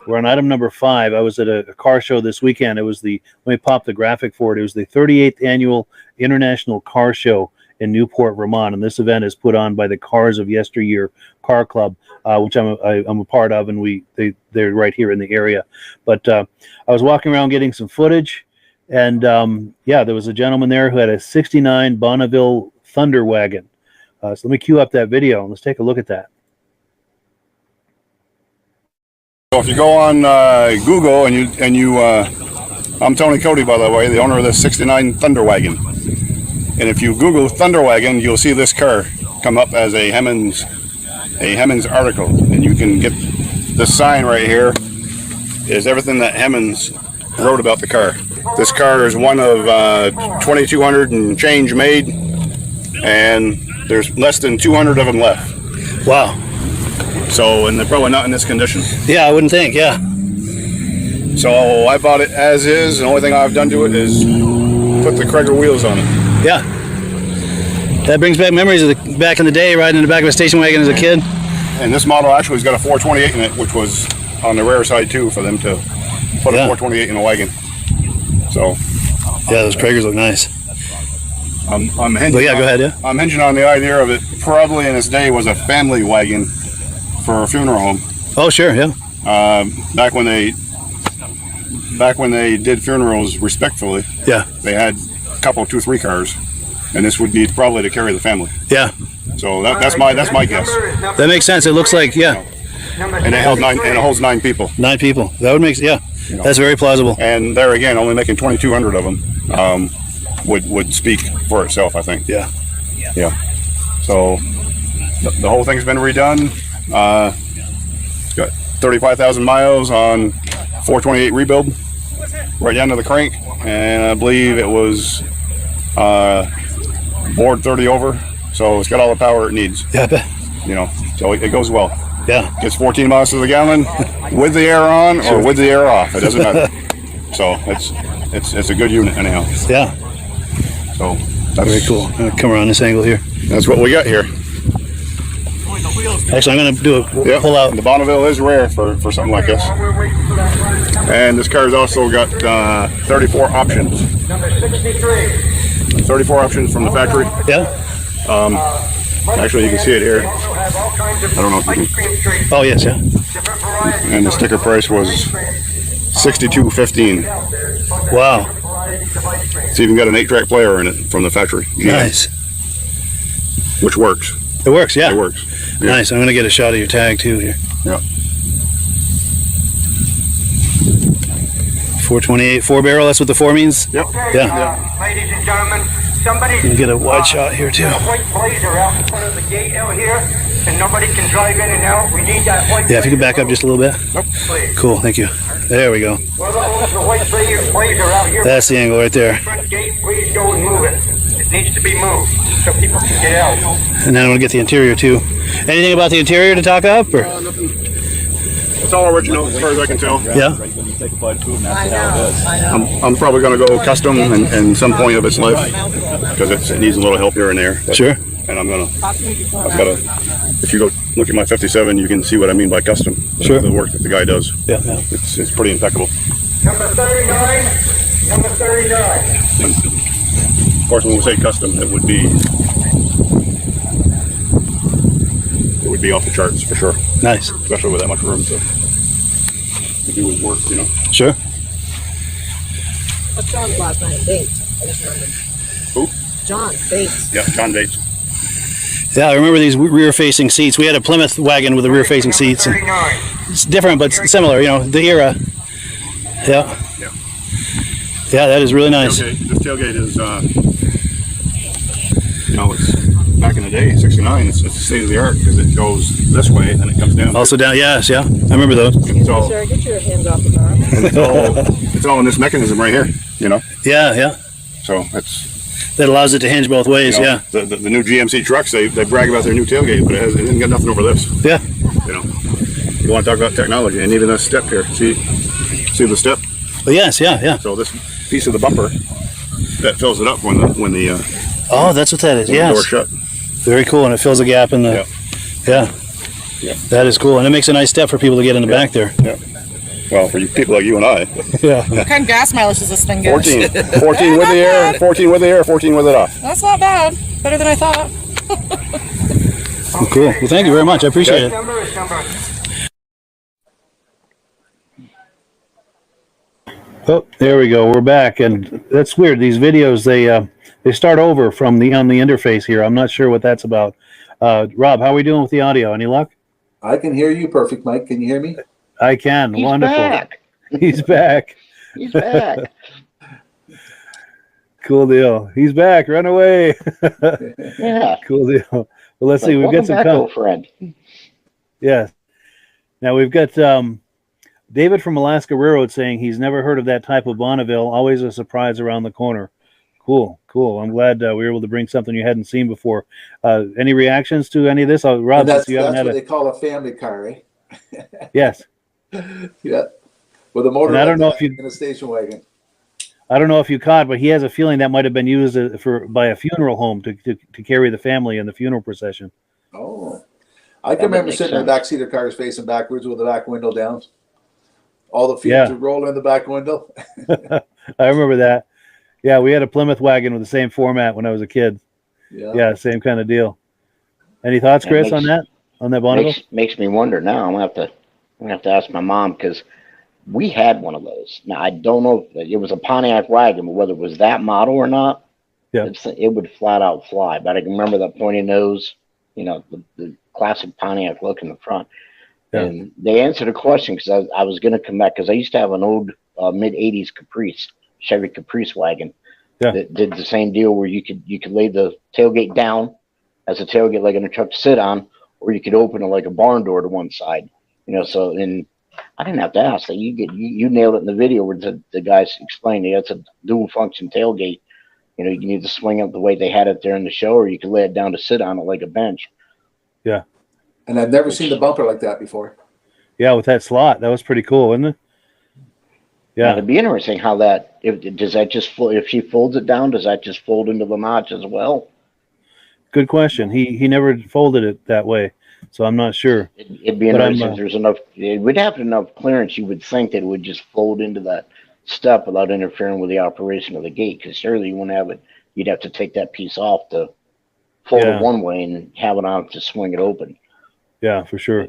We're on item number 5. I was at a car show this weekend. It was let me pop the graphic for it. It was the 38th Annual International Car Show in Newport, Vermont. And this event is put on by the Cars of Yesteryear Car Club, which I'm a part of, and they're right here in the area. But I was walking around getting some footage, and there was a gentleman there who had a 69 Bonneville Thunder Wagon. So let me cue up that video, and let's take a look at that. So if you go on Google and you I'm Tony Cote, by the way, the owner of the 69 Thunder Wagon. And if you Google Thunder Wagon, you'll see this car come up as a Hemmings article. And you can get this sign right here is everything that Hemmings wrote about the car. This car is one of 2,200 and change made, and there's less than 200 of them left. Wow. So, and they're probably not in this condition. Yeah, I wouldn't think, yeah. So I bought it as is. The only thing I've done to it is put the Kreger wheels on it. Yeah. That brings back memories of back in the day, riding in the back of a station wagon as a kid. And this model actually has got a 428 in it, which was on the rare side too for them to put a 428 in a wagon. So. Yeah, those Kregers look nice. I'm hinging go ahead, yeah. I'm hinging on the idea of it probably in its day was a family wagon for a funeral home. Oh, sure, yeah. Back when they did funerals respectfully, yeah, they had a couple, 2 or 3 cars, and this would be probably to carry the family. Yeah. So that's my guess. That makes sense. It looks like, yeah. And it holds 9 people. 9 people. That would make, yeah. That's very plausible. And there again, only making 2,200 of them would speak for itself, I think. Yeah. Yeah. So the whole thing's been redone. It's got 35,000 miles on 428 rebuild, right down to the crank, and I believe it was board 30 over, so it's got all the power it needs. Yeah, I bet. So it goes well. Yeah. Gets 14 miles to the gallon with the air on or with the air off. It doesn't matter. So it's a good unit anyhow. Yeah. So that's very cool. I'm gonna come around this angle here. That's what we got here. Actually, I'm going to do a pull out. The Bonneville is rare for something like this. And this car's also got 34 options. 34 options from the factory. Yeah. Actually, you can see it here. I don't know if you can. Oh, yes, yeah. And the sticker price was $62.15. Wow. It's even got an 8-track player in it from the factory. Nice. Which works. It works, yeah. It works. Yeah. Nice. I'm going to get a shot of your tag too here. Yeah. 428 4-barrel. That's what the 4 means. Yep. Yeah. Ladies and gentlemen, somebody can get a wide shot here too. White blazer out in front of the gate out here, and nobody can drive in and out. We need that white. Yeah, if you could back up just a little bit. Nope. Cool. Thank you. There we go. Well, the white blazer out here. That's the angle right there. Front gate, please go and move it. It needs to be moved so people can get out. And then I'm going to get the interior too. Anything about the interior to talk up? Or? It's all original as far as I can tell. Yeah. I'm probably going to go custom in some point of its life because it needs a little help here and there. Sure. And if you go look at my 57, you can see what I mean by custom. Sure. The work that the guy does. Yeah. It's pretty impeccable. Number 39. Number 39. And of course, when we say custom, it would be off the charts for sure. Nice. Especially with that much room to do his work, Sure. What's John's last name? Bates. I just remembered. Who? John Bates. Yeah, John Bates. Yeah, I remember these rear-facing seats. We had a Plymouth wagon with the rear-facing seats. And it's different, but similar. The era. Yeah. Yeah. Yeah, that is really nice. This tailgate is, it's back in the day, 69. It's state of the art because it goes this way and it comes down. Also down, yes, yeah. I remember those. Sir, get your hands off the car. It's all in this mechanism right here. Yeah, yeah. So that allows it to hinge both ways. Yeah. The new GMC trucks, they brag about their new tailgate, but it hasn't got nothing over this. Yeah. You want to talk about technology, and even this step here. See the step? Oh, yes, yeah. So this piece of the bumper that fills it up when the oh, that's what that is. Yes. Door shut. Very cool, and it fills a gap in the. Yeah. That is cool, and it makes a nice step for people to get in the back there. Yeah. Well, for you people like you and I. Yeah. What kind of gas mileage does this thing get? 14. 14 with the air, 14 with the air, 14 with it off. That's not bad. Better than I thought. Cool. Well, thank you very much. I appreciate it. Number is number. Oh, there we go. We're back, and that's weird. These videos they start over from on the interface here. I'm not sure what that's about. Rob, how are we doing with the audio? Any luck? I can hear you perfect, Mike. Can you hear me? I can. He's Wonderful. back. He's back. He's back. Cool deal. He's back. Run away. Yeah. Cool deal. Well, let's see. We've got some old friend. Yes. Now we've got David from Alaska Railroad saying he's never heard of that type of Bonneville. Always a surprise around the corner. Cool. I'm glad we were able to bring something you hadn't seen before. Any reactions to any of this? Rob, And that's you haven't what had they call a family car, eh? Yes. Yeah. With a motor And I don't know if you in a station wagon. I don't know if you caught, but he has a feeling that might have been used by a funeral home to carry the family in the funeral procession. Oh. I can remember sitting in the back seat of cars facing backwards with the back window down. All the fumes would roll in the back window. I remember that. Yeah, we had a Plymouth wagon with the same format when I was a kid. Yeah, same kind of deal. Any thoughts, Chris, on that Bonneville? Makes me wonder now. I'm gonna have to ask my mom, because we had one of those. Now I don't know if it was a Pontiac wagon, but whether it was that model or not, it would flat out fly. But I can remember that pointy nose, the classic Pontiac look in the front. Yeah. And they answered a question, because I was gonna come back, because I used to have an old mid '80s Chevy Caprice wagon that did the same deal, where you could lay the tailgate down as a tailgate like in a truck to sit on, or you could open it like a barn door to one side. So I didn't have to ask that. You nailed it in the video where the guys explained it. It's a dual function tailgate. You can either swing it the way they had it there in the show, or you could lay it down to sit on it like a bench. Yeah. And I've never seen the bumper like that before. Yeah, with that slot, that was pretty cool, wasn't it? Yeah, now, it'd be interesting how that does that just if she folds it down, does that just fold into the notch as well? Good question. He never folded it that way, so I'm not sure. It'd be interesting if there's enough. It would have enough clearance. You would think that it would just fold into that step without interfering with the operation of the gate. Because surely you wouldn't have it. You'd have to take that piece off to fold it one way and have it on to swing it open. Yeah, for sure.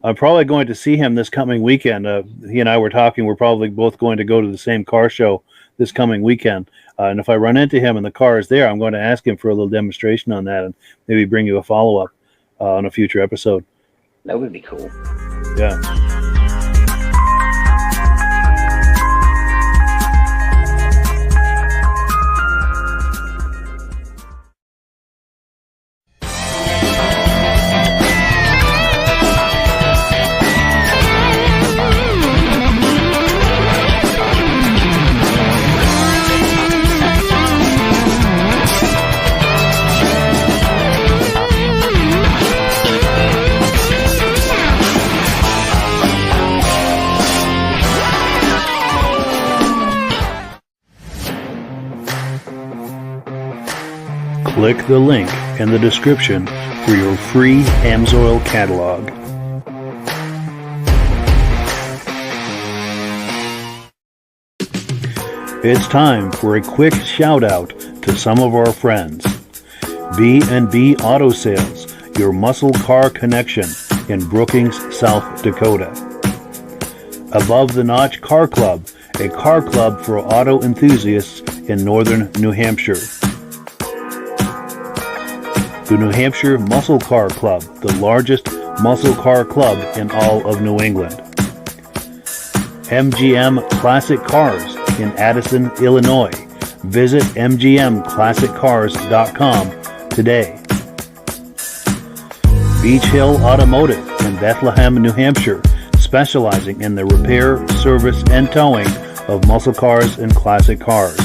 I'm probably going to see him this coming weekend. He and I were talking. We're probably both going to go to the same car show this coming weekend. And if I run into him and the car is there, I'm going to ask him for a little demonstration on that and maybe bring you a follow-up on a future episode. That would be cool. Yeah. Click the link in the description for your free AMSOIL catalog. It's time for a quick shout out to some of our friends. B&B Auto Sales, your muscle car connection in Brookings, South Dakota. Above the Notch Car Club, a car club for auto enthusiasts in northern New Hampshire. The New Hampshire Muscle Car Club, the largest muscle car club in all of New England. MGM Classic Cars in Addison, Illinois. Visit mgmclassiccars.com today. Beach Hill Automotive in Bethlehem, New Hampshire, specializing in the repair, service, and towing of muscle cars and classic cars.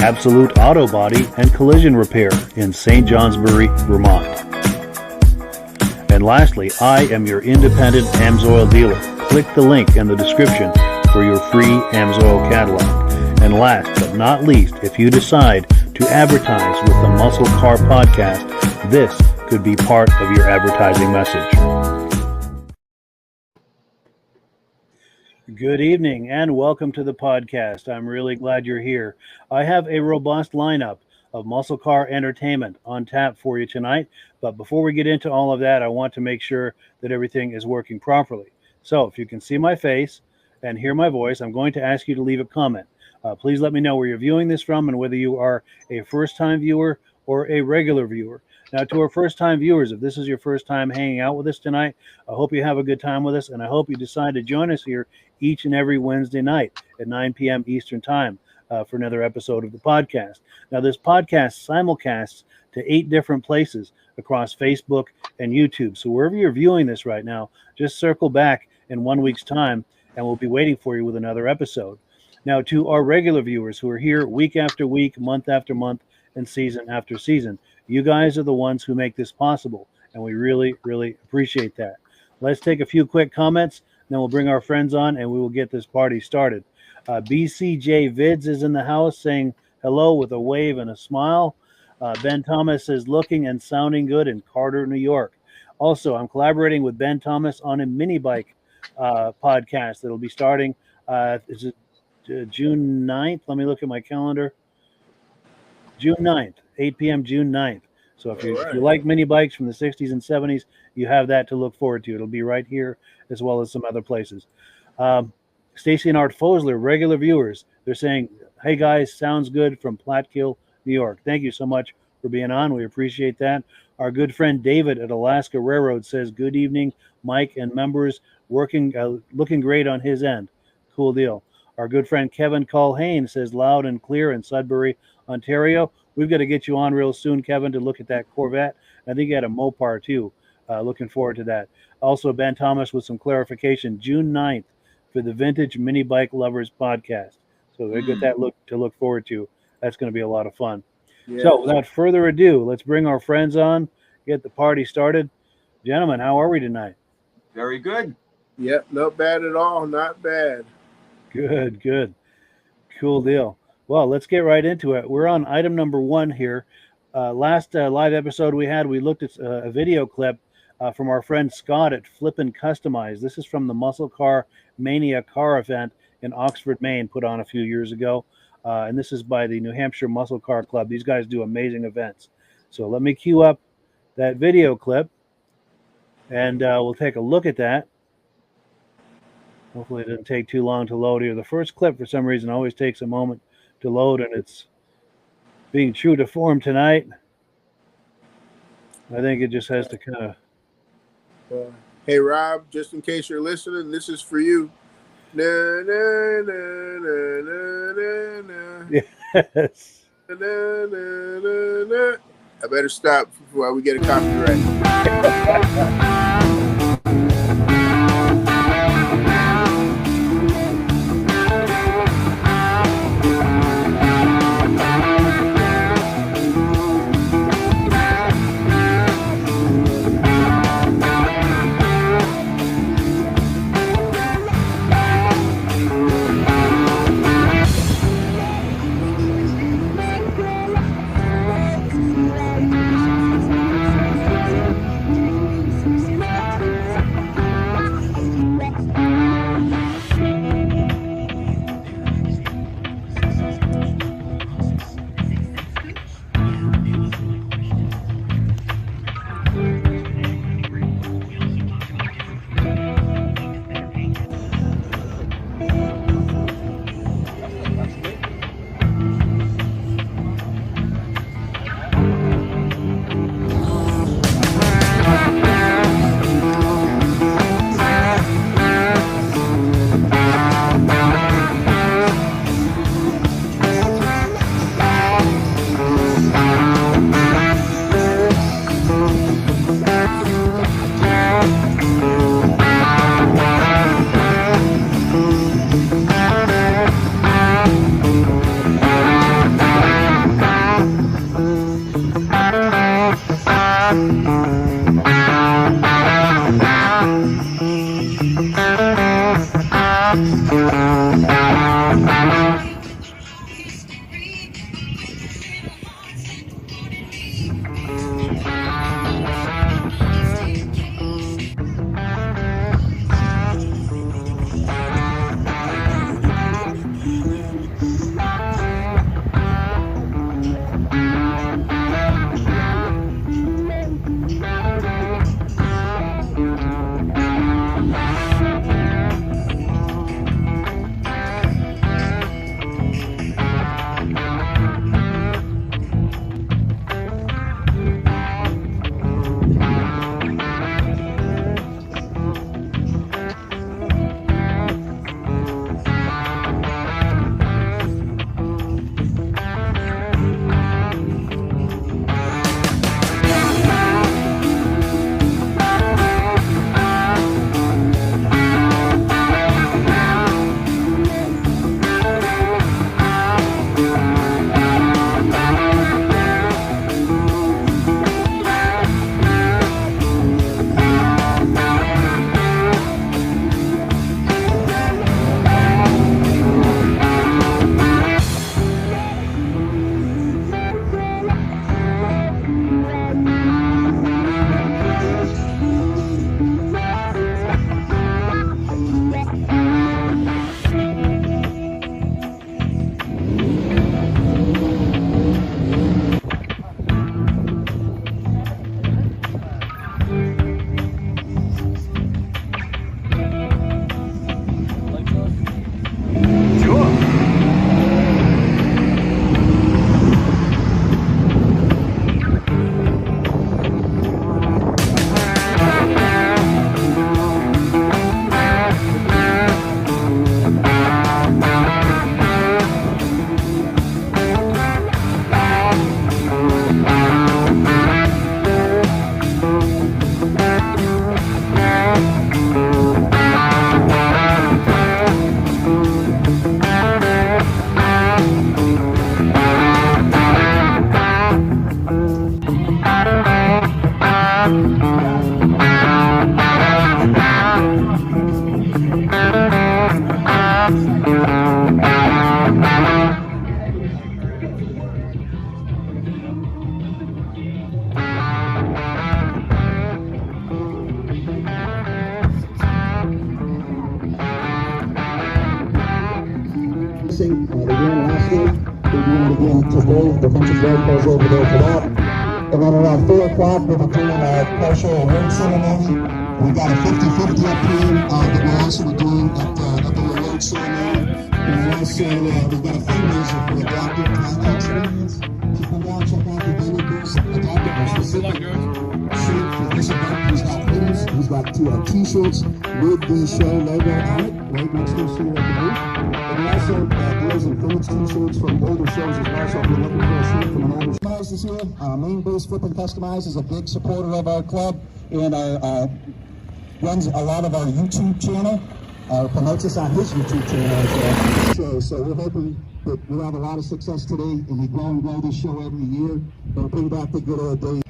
Absolute Auto Body and Collision Repair in St. Johnsbury, Vermont. And lastly, I am your independent AMSOIL dealer. Click the link in the description for your free AMSOIL catalog. And last but not least, if you decide to advertise with the Muscle Car Podcast, this could be part of your advertising message. Good evening and welcome to the podcast. I'm really glad you're here. I have a robust lineup of muscle car entertainment on tap for you tonight. But before we get into all of that, I want to make sure that everything is working properly. So if you can see my face and hear my voice, I'm going to ask you to leave a comment. Please let me know where you're viewing this from and whether you are a first-time viewer or a regular viewer. Now, to our first-time viewers, if this is your first time hanging out with us tonight, I hope you have a good time with us, and I hope you decide to join us here each and every Wednesday night at 9 p.m. Eastern Time for another episode of the podcast. Now, this podcast simulcasts to 8 different places across Facebook and YouTube. So wherever you're viewing this right now, just circle back in 1 week's time, and we'll be waiting for you with another episode. Now, to our regular viewers who are here week after week, month after month, and season after season, you guys are the ones who make this possible, and we really, really appreciate that. Let's take a few quick comments, then we'll bring our friends on, and we will get this party started. BCJ Vids is in the house saying hello with a wave and a smile. Ben Thomas says looking and sounding good in Carter, New York. Also, I'm collaborating with Ben Thomas on a mini bike podcast that'll be starting is it June 9th? Let me look at my calendar. June 9th, 8 p.m. June 9th. So if you like mini bikes from the 60s and 70s, you have that to look forward to. It'll be right here as well as some other places. Stacy and Art Fosler, regular viewers, they're saying, hey guys, sounds good from Platkill, New York. Thank you so much for being on. We appreciate that. Our good friend David at Alaska Railroad says, good evening, Mike and members, working, looking great on his end. Cool deal. Our good friend Kevin Culhane says loud and clear in Sudbury, Ontario. We've got to get you on real soon, Kevin, to look at that Corvette. I think you had a Mopar too. Looking forward to that. Also, Ben Thomas with some clarification. June 9th for the Vintage Mini Bike Lovers podcast. So they get that to look forward to. That's going to be a lot of fun. Yeah. So without further ado, let's bring our friends on, get the party started. Gentlemen, how are we tonight? Very good. Yep, not bad at all. Not bad. Good, good. Cool deal. Well, let's get right into it. We're on item number 1 here. Last live episode we looked at a video clip from our friend Scott at Flippin' Customize. This is from the Muscle Car Mania car event in Oxford, Maine, put on a few years ago. And this is by the New Hampshire Muscle Car Club. These guys do amazing events. So let me cue up that video clip, and we'll take a look at that. Hopefully it didn't take too long to load here. The first clip, for some reason, always takes a moment to load, and it's being true to form tonight. I think it just has to kind of... hey, Rob, just in case you're listening, this is for you. Na, na, na, na, na, na, na. Yes. Na, na, na, na. I better stop before we get a copyright. again today. The vintage road goes over there for that. And then around 4 o'clock, we'll be doing a car show award ceremony. We got a 50-50 up here that we'll also be doing at the award ceremony. And also, we've got a fundraiser for adopted car accidents. So come down, check out the vendor booth. Adopted a specific shirt for this event. He's got hoodies. He's got two t-shirts with the show logo on it, right next to the show at the booth. And we also deals in vintage t-shirts from older shows as well. So if you're looking for a shirt from an older show. Is here. Main Base Flip and Customize is a big supporter of our club and runs a lot of our YouTube channel. Promotes us on his YouTube channel as well. So we're hoping that we'll have a lot of success today, and we grow and grow this show every year, and bring back the good old days.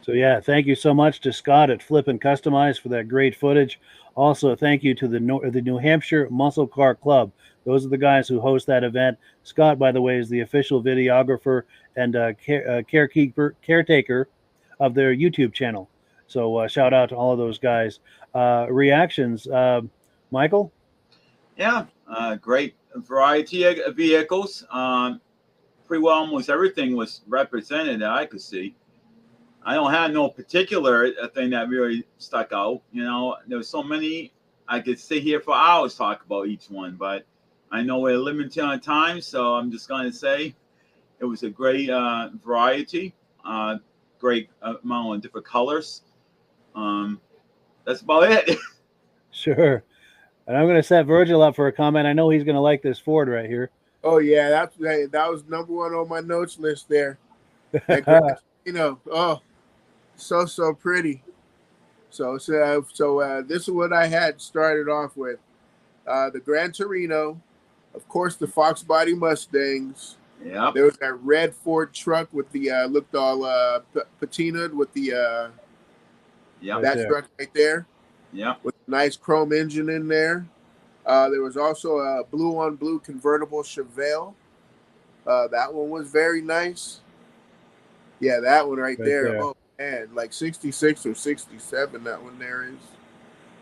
So yeah, thank you so much to Scott at Flip and Customize for that great footage. Also, thank you to the New Hampshire Muscle Car Club. Those are the guys who host that event. Scott, by the way, is the official videographer and caretaker of their YouTube channel. So shout out to all of those guys. Reactions, Michael? Yeah, great variety of vehicles. Pretty well almost everything was represented that I could see. I don't have no particular thing that really stuck out. You know, there was so many, I could sit here for hours talk about each one, but I know we're limited on time, so I'm just going to say it was a great variety, great amount of different colors. That's about it. Sure. And I'm going to set Virgil up for a comment. I know he's going to like this Ford right here. Oh yeah, that was number one on my notes list there. You know, oh, so pretty. So this is what I had started off with: the Gran Torino, of course, the Fox Body Mustangs. Yeah. There was that red Ford truck with the looked all patinaed with the that truck right there. Yeah. With a nice chrome engine in there. There was also a blue on blue convertible Chevelle. That one was very nice. Yeah, that one right there. Oh man, like 66 or 67. That one there is.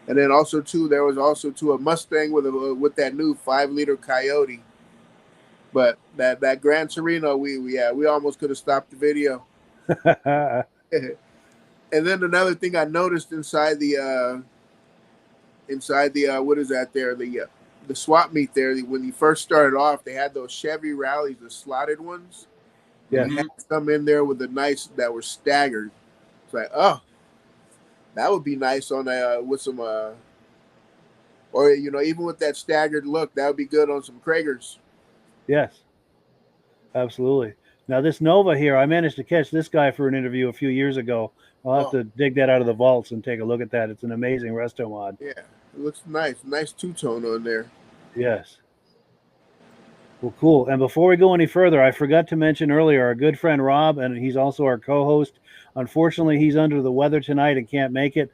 And then also there was also a Mustang with that new 5-liter Coyote. But that Gran Torino, we almost could have stopped the video. And then another thing I noticed inside the what is that there, the swap meet there, when you first started off, they had those Chevy Rallies, the slotted ones. Yeah. And they had some in there with the nice that were staggered. It's like, oh, that would be nice on with some or you know, even with that staggered look, that would be good on some Kragers. Yes, absolutely. Now this Nova here, I managed to catch this guy for an interview a few years ago. I'll have to dig that out of the vaults and take a look at that. It's an amazing resto mod. Yeah, it looks nice. Nice two-tone on there. Yes. Well, cool. And before we go any further, I forgot to mention earlier our good friend Rob, and he's also our co-host. Unfortunately, he's under the weather tonight and can't make it.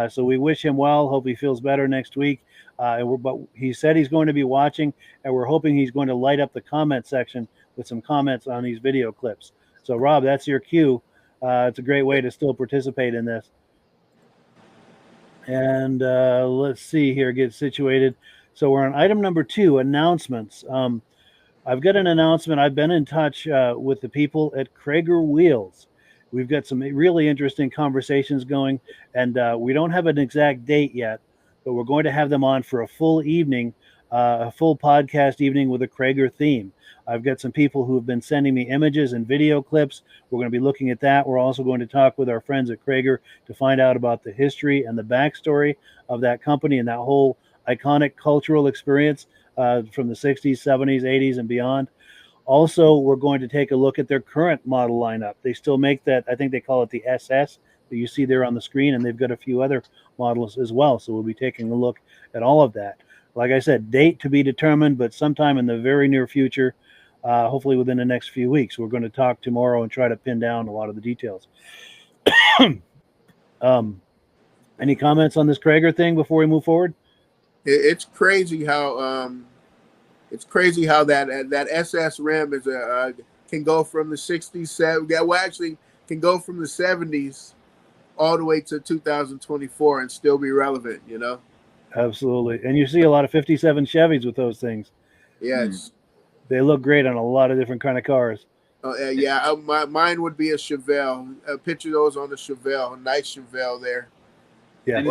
So we wish him well. Hope he feels better next week. But he said he's going to be watching, and we're hoping he's going to light up the comment section with some comments on these video clips. So, Rob, that's your cue. It's a great way to still participate in this. And let's see here, get situated. So we're on item number 2, announcements. I've got an announcement. I've been in touch with the people at Krager Wheels. We've got some really interesting conversations going, and we don't have an exact date yet, but we're going to have them on for a full evening, a full podcast evening with a Krager theme. I've got some people who have been sending me images and video clips. We're going to be looking at that. We're also going to talk with our friends at Krager to find out about the history and the backstory of that company and that whole iconic cultural experience from the 60s, 70s, 80s, and beyond. Also, we're going to take a look at their current model lineup. They still make that, I think they call it the SS that you see there on the screen, and they've got a few other models as well. So we'll be taking a look at all of that. Like I said, date to be determined, but sometime in the very near future, hopefully within the next few weeks. We're going to talk tomorrow and try to pin down a lot of the details. Any comments on this Krager thing before we move forward? It's crazy how that SS Ram is can go from the 60s, actually can go from the 70s all the way to 2024 and still be relevant, you know? Absolutely. And you see a lot of 57 Chevys with those things. Yeah, They look great on a lot of different kind of cars. Yeah, mine would be a Chevelle. Picture those on the Chevelle. A nice Chevelle there. Yeah. The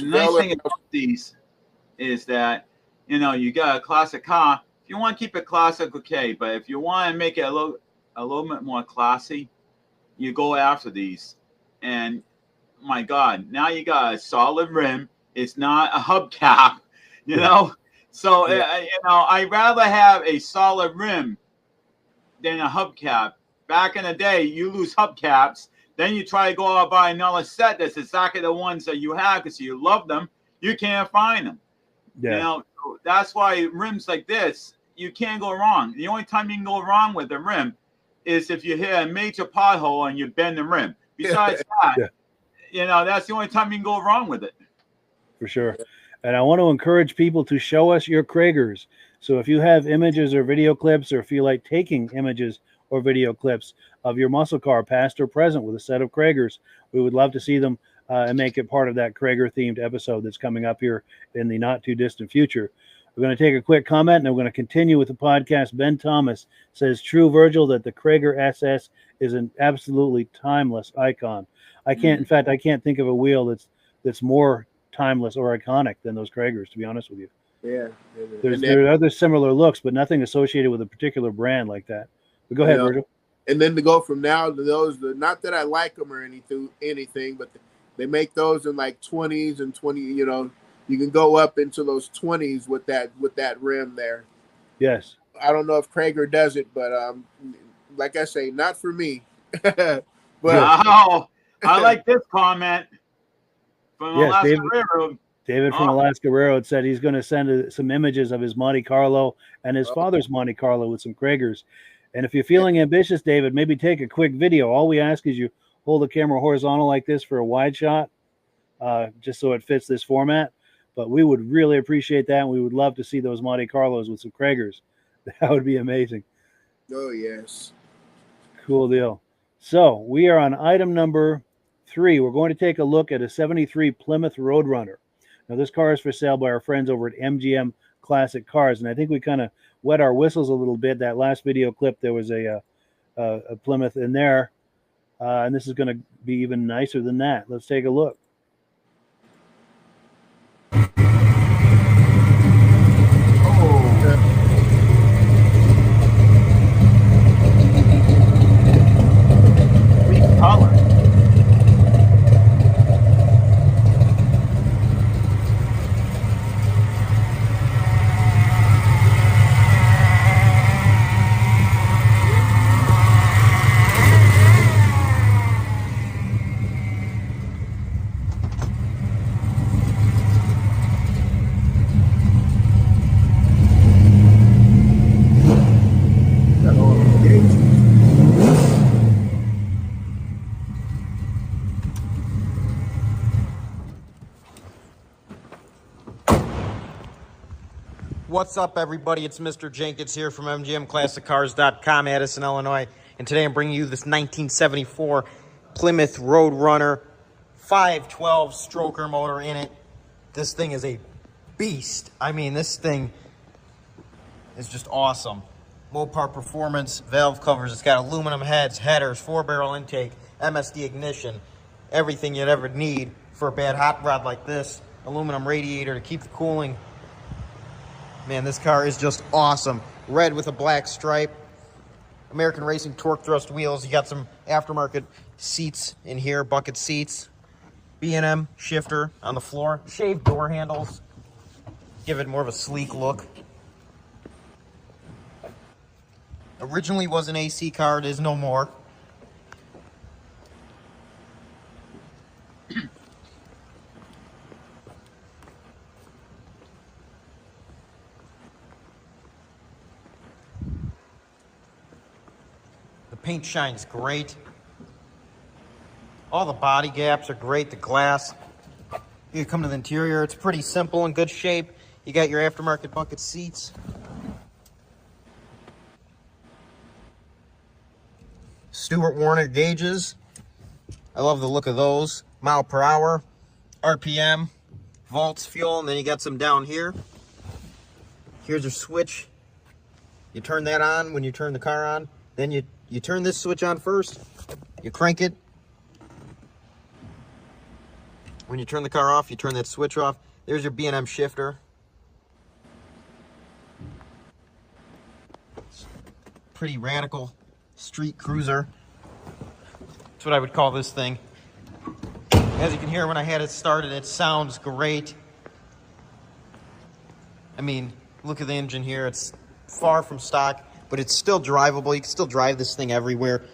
nice thing about these is that, you know, you got a classic car. If you want to keep it classic, okay. But if you want to make it a little bit more classy, you go after these. And my God, now you got a solid rim. It's not a hubcap, you know. So you know, I'd rather have a solid rim than a hubcap. Back in the day, you lose hubcaps, then you try to go out and buy another set that's exactly the ones that you have because you love them. You can't find them. Yeah. You know, that's why rims like this, you can't go wrong. The only time you can go wrong with the rim is if you hit a major pothole and you bend the rim. Besides that, you know, that's the only time you can go wrong with it. For sure. And I want to encourage people to show us your Kragers. So if you have images or video clips, or if you like taking images or video clips of your muscle car, past or present, with a set of Kragers, we would love to see them and make it part of that Krager-themed episode that's coming up here in the not-too-distant future. We're going to take a quick comment, and we're going to continue with the podcast. Ben Thomas says, true, Virgil, that the Krager SS is an absolutely timeless icon. In fact, I can't think of a wheel that's more timeless or iconic than those Kragers, to be honest with you. Yeah. There are other similar looks, but nothing associated with a particular brand like that. But go ahead, Virgil. And then to go from now to those, not that I like them or anything, but they make those in like 20s and 20, you know, you can go up into those 20s with that rim there. Yes. I don't know if Krager does it, but like I say, not for me. But wow. I like this comment from Alaska Railroad. David from Alaska Railroad said he's going to send some images of his Monte Carlo and his father's Monte Carlo with some Kragers. And if you're feeling ambitious, David, maybe take a quick video. All we ask is you hold the camera horizontal like this for a wide shot, just so it fits this format. But we would really appreciate that, and we would love to see those Monte Carlos with some Kragers. That would be amazing. Oh, yes. Cool deal. So we are on item number 3. We're going to take a look at a 73 Plymouth Roadrunner. Now, this car is for sale by our friends over at MGM Classic Cars, and I think we kind of wet our whistles a little bit. That last video clip, there was a Plymouth in there, and this is going to be even nicer than that. Let's take a look. Sweet color. What's up, everybody? It's Mr. Jenkins here from MGMClassicCars.com, Addison, Illinois. And today I'm bringing you this 1974 Plymouth Roadrunner 512 stroker motor in it. This thing is a beast. I mean, this thing is just awesome. Mopar performance, valve covers. It's got aluminum heads, headers, 4-barrel intake, MSD ignition, everything you'd ever need for a bad hot rod like this. Aluminum radiator to keep the cooling. Man, this car is just awesome. Red with a black stripe. American Racing torque thrust wheels. You got some aftermarket seats in here, bucket seats. B&M shifter on the floor. Shaved door handles. Give it more of a sleek look. Originally was an AC car. It is no more. Paint shines great. All the body gaps are great. The glass. You come to the interior. It's pretty simple and good shape. You got your aftermarket bucket seats. Stewart Warner gauges. I love the look of those. Mile per hour, RPM, volts, fuel, and then you got some down here. Here's your switch You turn that on when you turn the car on. Then you turn this switch on first. You crank it. When you turn the car off, you turn that switch off. There's your B&M shifter. Pretty radical street cruiser. That's what I would call this thing. As you can hear, when I had it started, it sounds great. I mean, look at the engine here. It's far from stock, but it's still drivable. You can still drive this thing everywhere.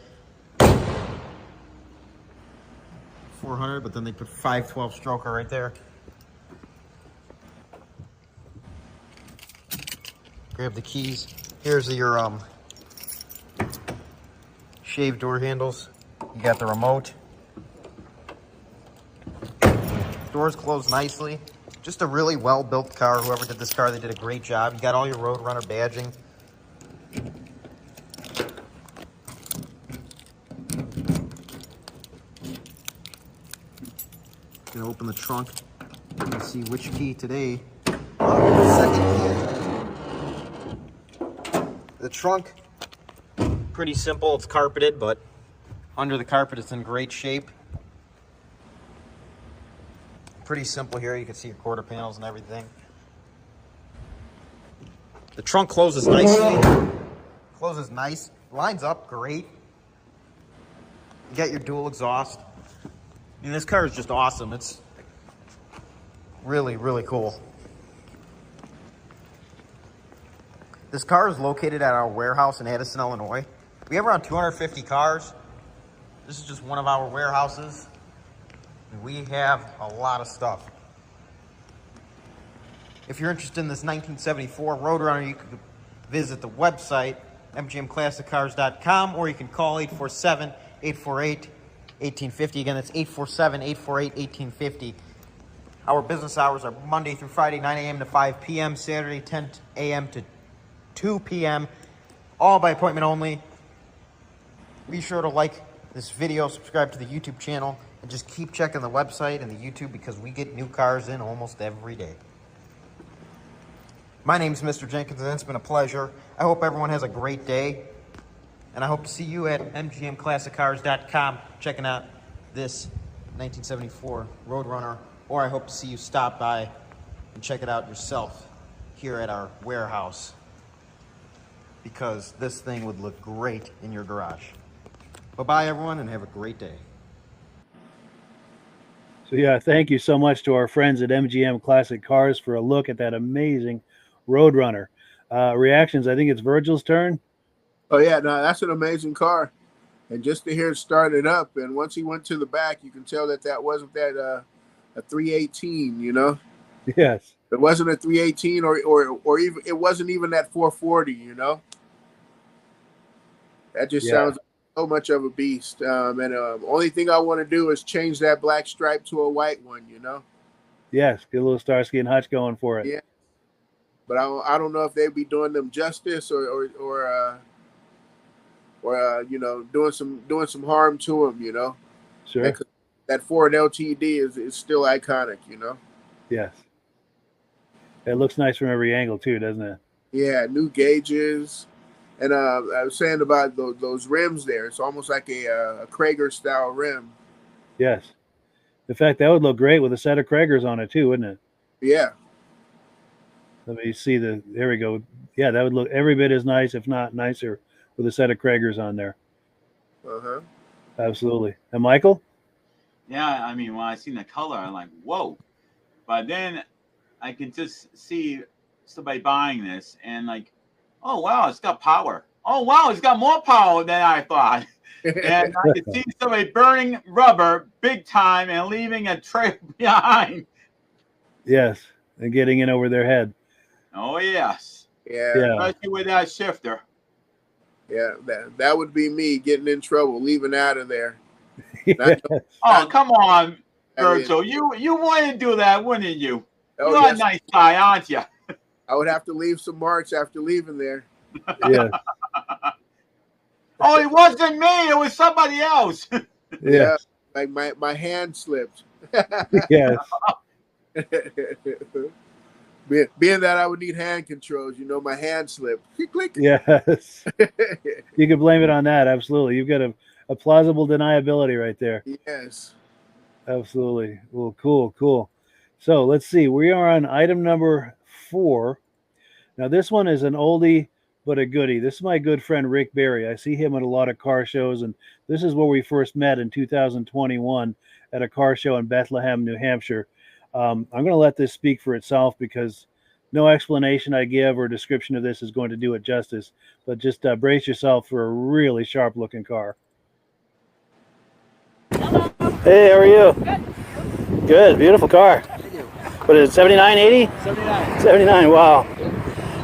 400, but then they put 512 stroker right there. Grab the keys. Here's your shaved door handles. You got the remote. Doors close nicely. Just a really well-built car. Whoever did this car, they did a great job. You got all your Roadrunner badging. Gonna open the trunk and see which key today. Second key. The trunk, pretty simple. It's carpeted, but under the carpet it's in great shape. Pretty simple here. You can see your quarter panels and everything. The trunk closes nicely. Closes nice. Lines up great. You got your dual exhaust. I mean, this car is just awesome. It's really, really cool. This car is located at our warehouse in Addison, Illinois. We have around 250 cars. This is just one of our warehouses. We have a lot of stuff. If you're interested in this 1974 Roadrunner, you can visit the website, mgmclassiccars.com, or you can call 847-848-1850. Again, that's 847-848-1850. Our business hours are Monday through Friday, 9 a.m. to 5 p.m., Saturday, 10 a.m. to 2 p.m., all by appointment only. Be sure to like this video, subscribe to the YouTube channel, and just keep checking the website and the YouTube because we get new cars in almost every day. My name is Mr. Jenkins, and it's been a pleasure. I hope everyone has a great day, and I hope to see you at mgmclassiccars.com checking out this 1974 Roadrunner, or I hope to see you stop by and check it out yourself here at our warehouse because this thing would look great in your garage. Bye-bye, everyone, and have a great day. So yeah, thank you so much to our friends at MGM Classic Cars for a look at that amazing Roadrunner. Reactions, I think it's Virgil's turn. Oh yeah, no, that's an amazing car. And just to hear it started up, and once he went to the back, you can tell that that wasn't that a 318, you know? Yes. It wasn't a 318 or even it wasn't even that 440, you know? That just sounds so much of a beast. Only thing I want to do is change that black stripe to a white one, you know? Yes, get a little Starsky and Hutch going for it. Yeah. But I don't know if they'd be doing them justice or you know, doing some harm to them, you know? Sure. That Ford LTD is still iconic, you know? Yes. It looks nice from every angle too, doesn't it? Yeah, new gauges. And I was saying about those rims there. It's almost like a Krager style rim. Yes. In fact, that would look great with a set of Kragers on it too, wouldn't it? Yeah. Let me see there we go. Yeah, that would look every bit as nice, if not nicer, with a set of Kragers on there. Uh-huh. Absolutely. And Michael? Yeah, I mean, when I seen the color, I'm like, whoa. But then I can just see somebody buying this and like, oh, wow, it's got power. Oh, wow, it's got more power than I thought. And I can see somebody burning rubber big time and leaving a trail behind. Yes, and getting in over their head. Oh, yes. Yeah. Especially with that shifter. Yeah, that would be me getting in trouble, leaving out of there. Yes. Oh, come on, Virgil. You wouldn't do that, wouldn't you? Oh, You're a nice guy, aren't you? I would have to leave some marks after leaving there. Yes. Oh, it wasn't me. It was somebody else. Yes. Yeah, like my hand slipped. Yes. Being that I would need hand controls, my hand slipped. Click, click. Yes. You can blame it on that. Absolutely. You've got a plausible deniability right there. Yes. Absolutely. Well, cool. So let's see. We are on item number 4. Now, this one is an oldie but a goodie. This is my good friend Rick Berry. I see him at a lot of car shows, and this is where we first met in 2021 at a car show in Bethlehem, New Hampshire. I'm going to let this speak for itself because no explanation I give or description of this is going to do it justice. But just brace yourself for a really sharp-looking car. Hey, how are you? Good. Good. Beautiful car. What is it, 79, 80? 79. 79, wow.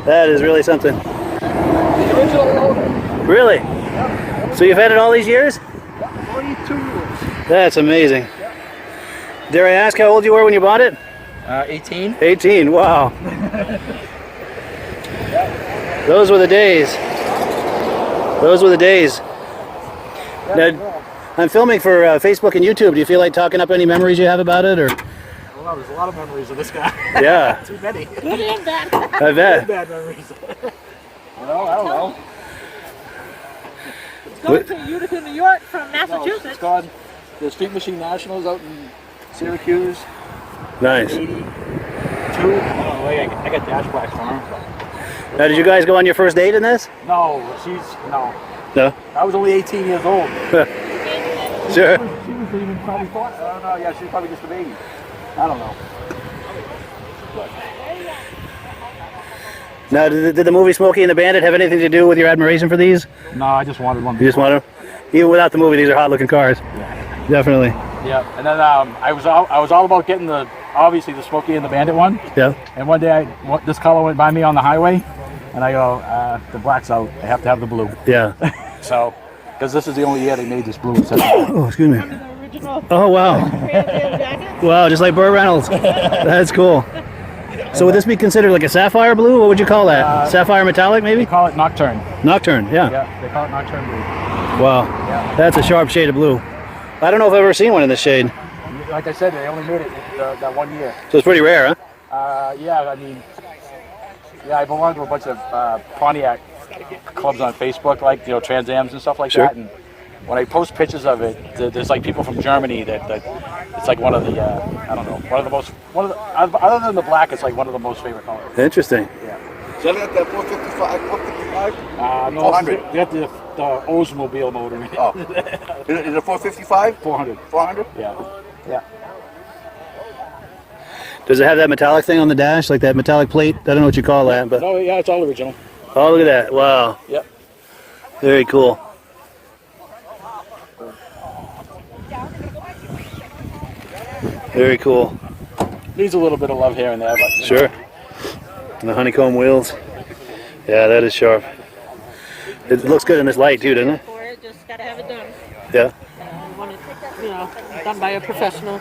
That is really something. The original owner. Really? Yep. So you've had it all these years? 42 years. That's amazing. Dare I ask how old you were when you bought it? 18. 18, wow. Those were the days. Those were the days. Now, I'm filming for Facebook and YouTube. Do you feel like talking up any memories you have about it, or? Well, there's a lot of memories of this guy. Yeah. Too many. Good and bad. I bet. Bad memories. Well, I don't know. It's going to Utica, New York from Massachusetts. No, it's gone. The Street Machine Nationals out in Syracuse. Nice. 82. Oh, wait, I got dash blacks for him. Now, did you guys go on your first date in this? No. No. I was only 18 years old. Sure. She was even probably 4. I don't know. Yeah, she was probably just a baby. I don't know. Now, did the movie Smokey and the Bandit have anything to do with your admiration for these? No, I just wanted one. You just wanted them? Even without the movie, these are hot-looking cars. Yeah. Definitely. Yeah, and then I was all about getting obviously the Smokey and the Bandit one. Yeah. And one day this color went by me on the highway, and I go, the black's out. I have to have the blue. Yeah. So, because this is the only year they made this blue. Oh, excuse me. Oh, wow. Wow, just like Burt Reynolds. That's cool. So would this be considered like a sapphire blue? What would you call that? Sapphire metallic, maybe? They call it Nocturne. Nocturne, yeah. Yeah, they call it Nocturne blue. Wow. Yeah. That's a sharp shade of blue. I don't know if I've ever seen one in this shade. Like I said, they only made it that 1 year. So it's pretty rare, huh? Yeah, I mean, I belong to a bunch of Pontiac clubs on Facebook, like, Trans Ams and stuff like that. And when I post pictures of it, there's like people from Germany that it's like one of the, I don't know, other than the black, it's like one of the most favorite colors. Interesting. Yeah. Is that at that 455? 455? No, 400. You got the Oldsmobile motor. Oh. Is it 455? 400. 400? Yeah. Yeah. Does it have that metallic thing on the dash, like that metallic plate? I don't know what you call that, but. No, yeah, it's all original. Oh, look at that! Wow. Yep. Very cool. Very cool. Needs a little bit of love here and there, but sure. And the honeycomb wheels. Yeah, that is sharp. It looks good in this light too, doesn't it? For it, just gotta have it done. Yeah. You want it, done by a professional.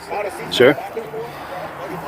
Sure.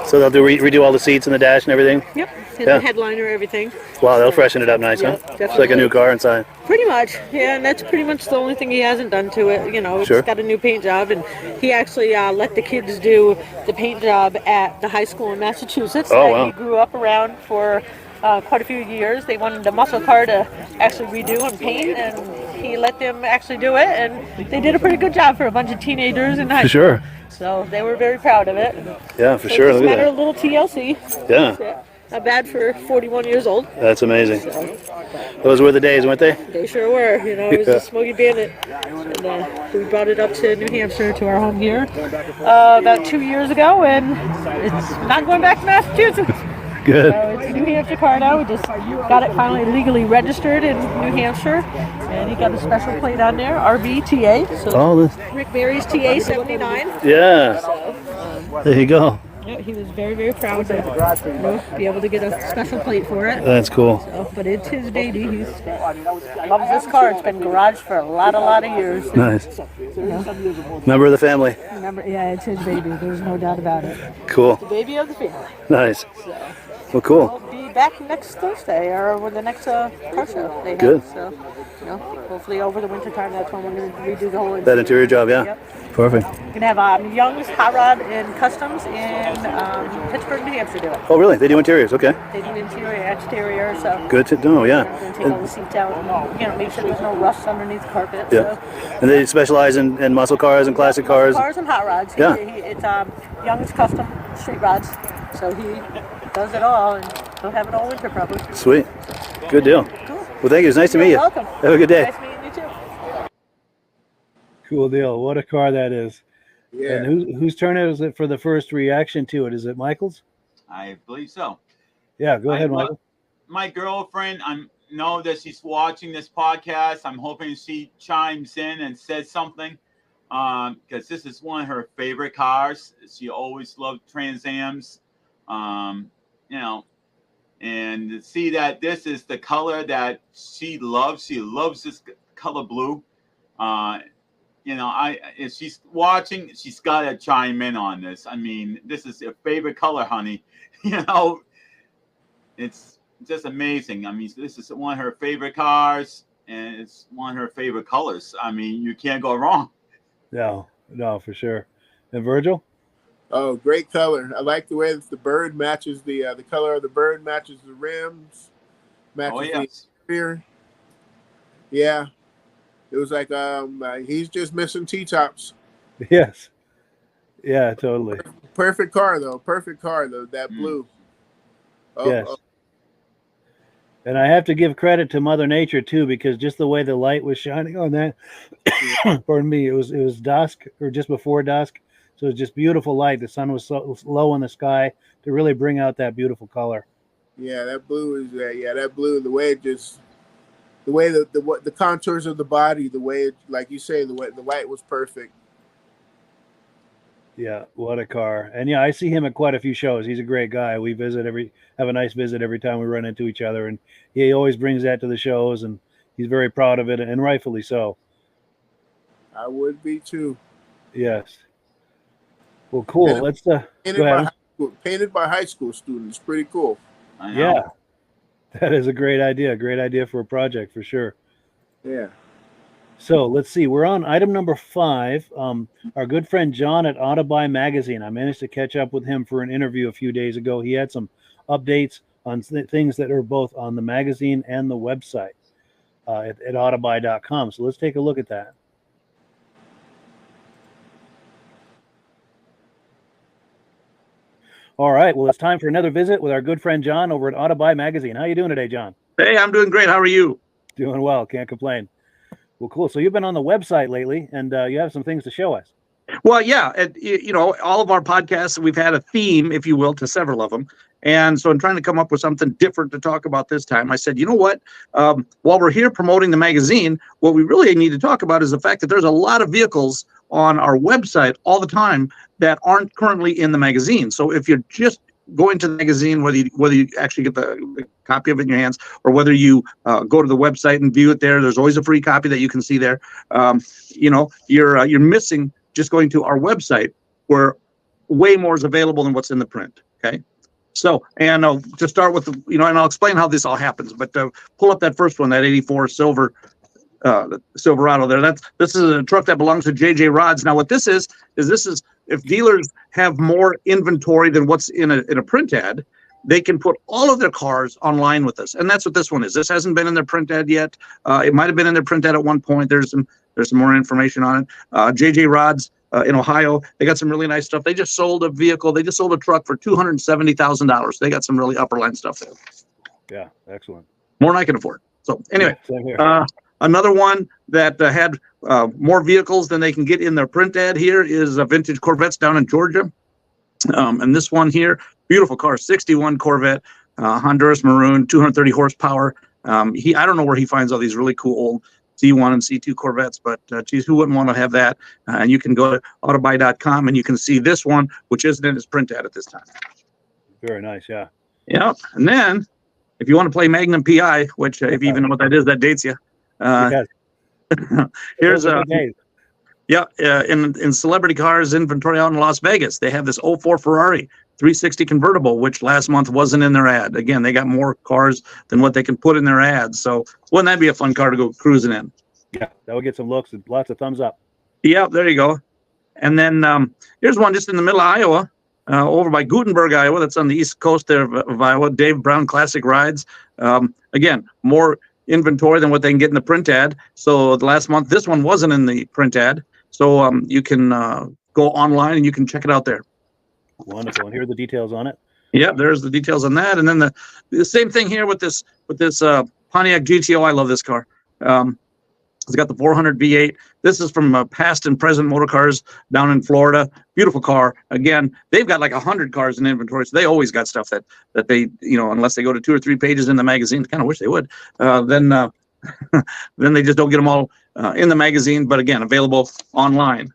So they'll redo all the seats and the dash and everything? Yep. And the headliner, everything. Wow, they'll freshen it up nice, huh? Definitely. It's like a new car inside. Pretty much, yeah, and that's pretty much the only thing he hasn't done to it. It's Sure. got a new paint job, and he actually let the kids do the paint job at the high school in Massachusetts Oh, that wow. he grew up around for quite a few years. They wanted a muscle car to actually redo and paint, and he let them actually do it, and they did a pretty good job for a bunch of teenagers in high For school. sure. So they were very proud of it. Yeah, for So sure. It's Look a matter at of a little TLC. that. Yeah, Yeah. Not bad for 41 years old. that's amazing. Those were the days, weren't they? They sure were. It was a Smoky Bandit. And we brought it up to New Hampshire, to our home here, about 2 years ago, and it's not going back to Massachusetts. Good. So it's a New Hampshire car now. We just got it finally legally registered in New Hampshire, and he got a special plate on there, RBTA. So Oh, this. Rick Berry's TA 79. Yeah. There you go. Yeah, he was very, very proud to be able to get a special plate for it. That's cool. So, but it's his baby. He loves this car. It's been garaged for a lot of years. Nice. Member of the family. Remember, yeah, it's his baby. There's no doubt about it. Cool. The baby of the family. Nice. Well, cool. Be back next Thursday or with the next car show they have. Good. So, hopefully over the winter time, that's when we're going to redo the whole That interior job, yeah. Yep. Perfect. We're going to have Young's Hot Rod and Customs in Pittsburgh, New Hampshire do it. Oh, really? They do interiors, okay. They do interior, exterior, so. Good to know, yeah. We're going to take all the seats out and, make sure there's no rust underneath the carpet. Yeah. So. And they specialize in muscle cars and classic cars. Cars and hot rods. Yeah. It's Young's Custom Street Rods, so he does it all, and he'll have it all winter probably. Sweet. Good deal. Cool. Well, thank you. It's nice to meet you. You're welcome. Have a good day. Nice meeting you too. Cool deal. What a car that is. Yeah. And whose turn is it for the first reaction to it? Is it Michael's? I believe so. Yeah, go ahead, Michael. My girlfriend, I know that she's watching this podcast. I'm hoping she chimes in and says something because this is one of her favorite cars. She always loved Trans Ams, and to see that this is the color that she loves. She loves this color blue. If she's watching, she's got to chime in on this. I mean, this is her favorite color, honey. It's just amazing. I mean, this is one of her favorite cars, and it's one of her favorite colors. I mean, you can't go wrong. No, for sure. And Virgil? Oh, great color. I like the way that the bird matches the color of the bird matches the rims, matches the exterior. Yeah. It was like he's just missing T-tops. Yes. Yeah, totally. Perfect car, though. That blue. Yes. And I have to give credit to Mother Nature too, because just the way the light was shining on that, pardon me, it was dusk or just before dusk, so it was just beautiful light. The sun was so low in the sky to really bring out that beautiful color. Yeah, that blue is that blue. The way it just, the way the contours of the body, the way it, like you say, the way the light was perfect. Yeah, what a car. And yeah, I see him at quite a few shows. He's a great guy. We have a nice visit every time we run into each other, and he always brings that to the shows, and he's very proud of it, and rightfully so. I would be too. Yes. Well, cool. Let's go ahead. Painted by high school students. Pretty cool. Yeah. That is a great idea. Great idea for a project for sure. Yeah. So let's see. We're on item number 5. Our good friend John at Autobuy Magazine. I managed to catch up with him for an interview a few days ago. He had some updates on things that are both on the magazine and the website at autobuy.com. So let's take a look at that. All right. Well, it's time for another visit with our good friend John over at Autobuy Magazine. How you doing today, John? Hey, I'm doing great. How are you? Doing well. Can't complain. Well, cool. So you've been on the website lately, and you have some things to show us. Well, yeah. All of our podcasts, we've had a theme, if you will, to several of them. And so I'm trying to come up with something different to talk about this time. I said, you know what? While we're here promoting the magazine, what we really need to talk about is the fact that there's a lot of vehicles on our website all the time that aren't currently in the magazine. So if you're just going to the magazine, whether you actually get the copy of it in your hands, or whether you go to the website and view it there's always a free copy that you can see there. You're missing just going to our website, where way more is available than what's in the print. Okay. So, and to start with, and I'll explain how this all happens, but pull up that first one, that 84 Silverado there. This is a truck that belongs to JJ Rods. Now, what this is if dealers have more inventory than what's in a print ad, they can put all of their cars online with us. And that's what this one is. This hasn't been in their print ad yet. It might have been in their print ad at one point. There's some more information on it. JJ Rods in Ohio, they got some really nice stuff. They just sold a vehicle. They just sold a truck for $270,000. They got some really upper line stuff there. Yeah, excellent. More than I can afford. So anyway, yeah, another one that had more vehicles than they can get in their print ad here is Vintage Corvettes down in Georgia. And this one here, beautiful car, 61 Corvette, Honduras maroon, 230 horsepower. I don't know where he finds all these really cool old C1 and C2 Corvettes, but geez, who wouldn't want to have that? And you can go to autobuy.com and you can see this one, which isn't in his print ad at this time. Very nice, yeah. Yeah, and then if you want to play Magnum PI, which if you even know what that is, that dates you. Yes. Here's Yeah, in celebrity cars inventory out in Las Vegas, they have this '04 Ferrari 360 convertible, which last month wasn't in their ad. Again, they got more cars than what they can put in their ad. So wouldn't that be a fun car to go cruising in? Yeah, that would get some looks and lots of thumbs up. Yeah, there you go. And then here's one just in the middle of Iowa, over by Gutenberg, Iowa. That's on the east coast there of Iowa. Dave Brown Classic Rides. Again, more inventory than what they can get in the print ad. So the last month, this one wasn't in the print ad. So you can go online and you can check it out there. Wonderful. And here are the details on it. Yeah, there's the details on that. And then the same thing here with this Pontiac GTO. I love this car. It's got the 400 V8. This is from past and present motor cars down in Florida. Beautiful car. Again, they've got like 100 cars in inventory, so they always got stuff that they, unless they go to 2 or 3 pages in the magazine, kind of wish they would, then they just don't get them all in the magazine, but again, available online.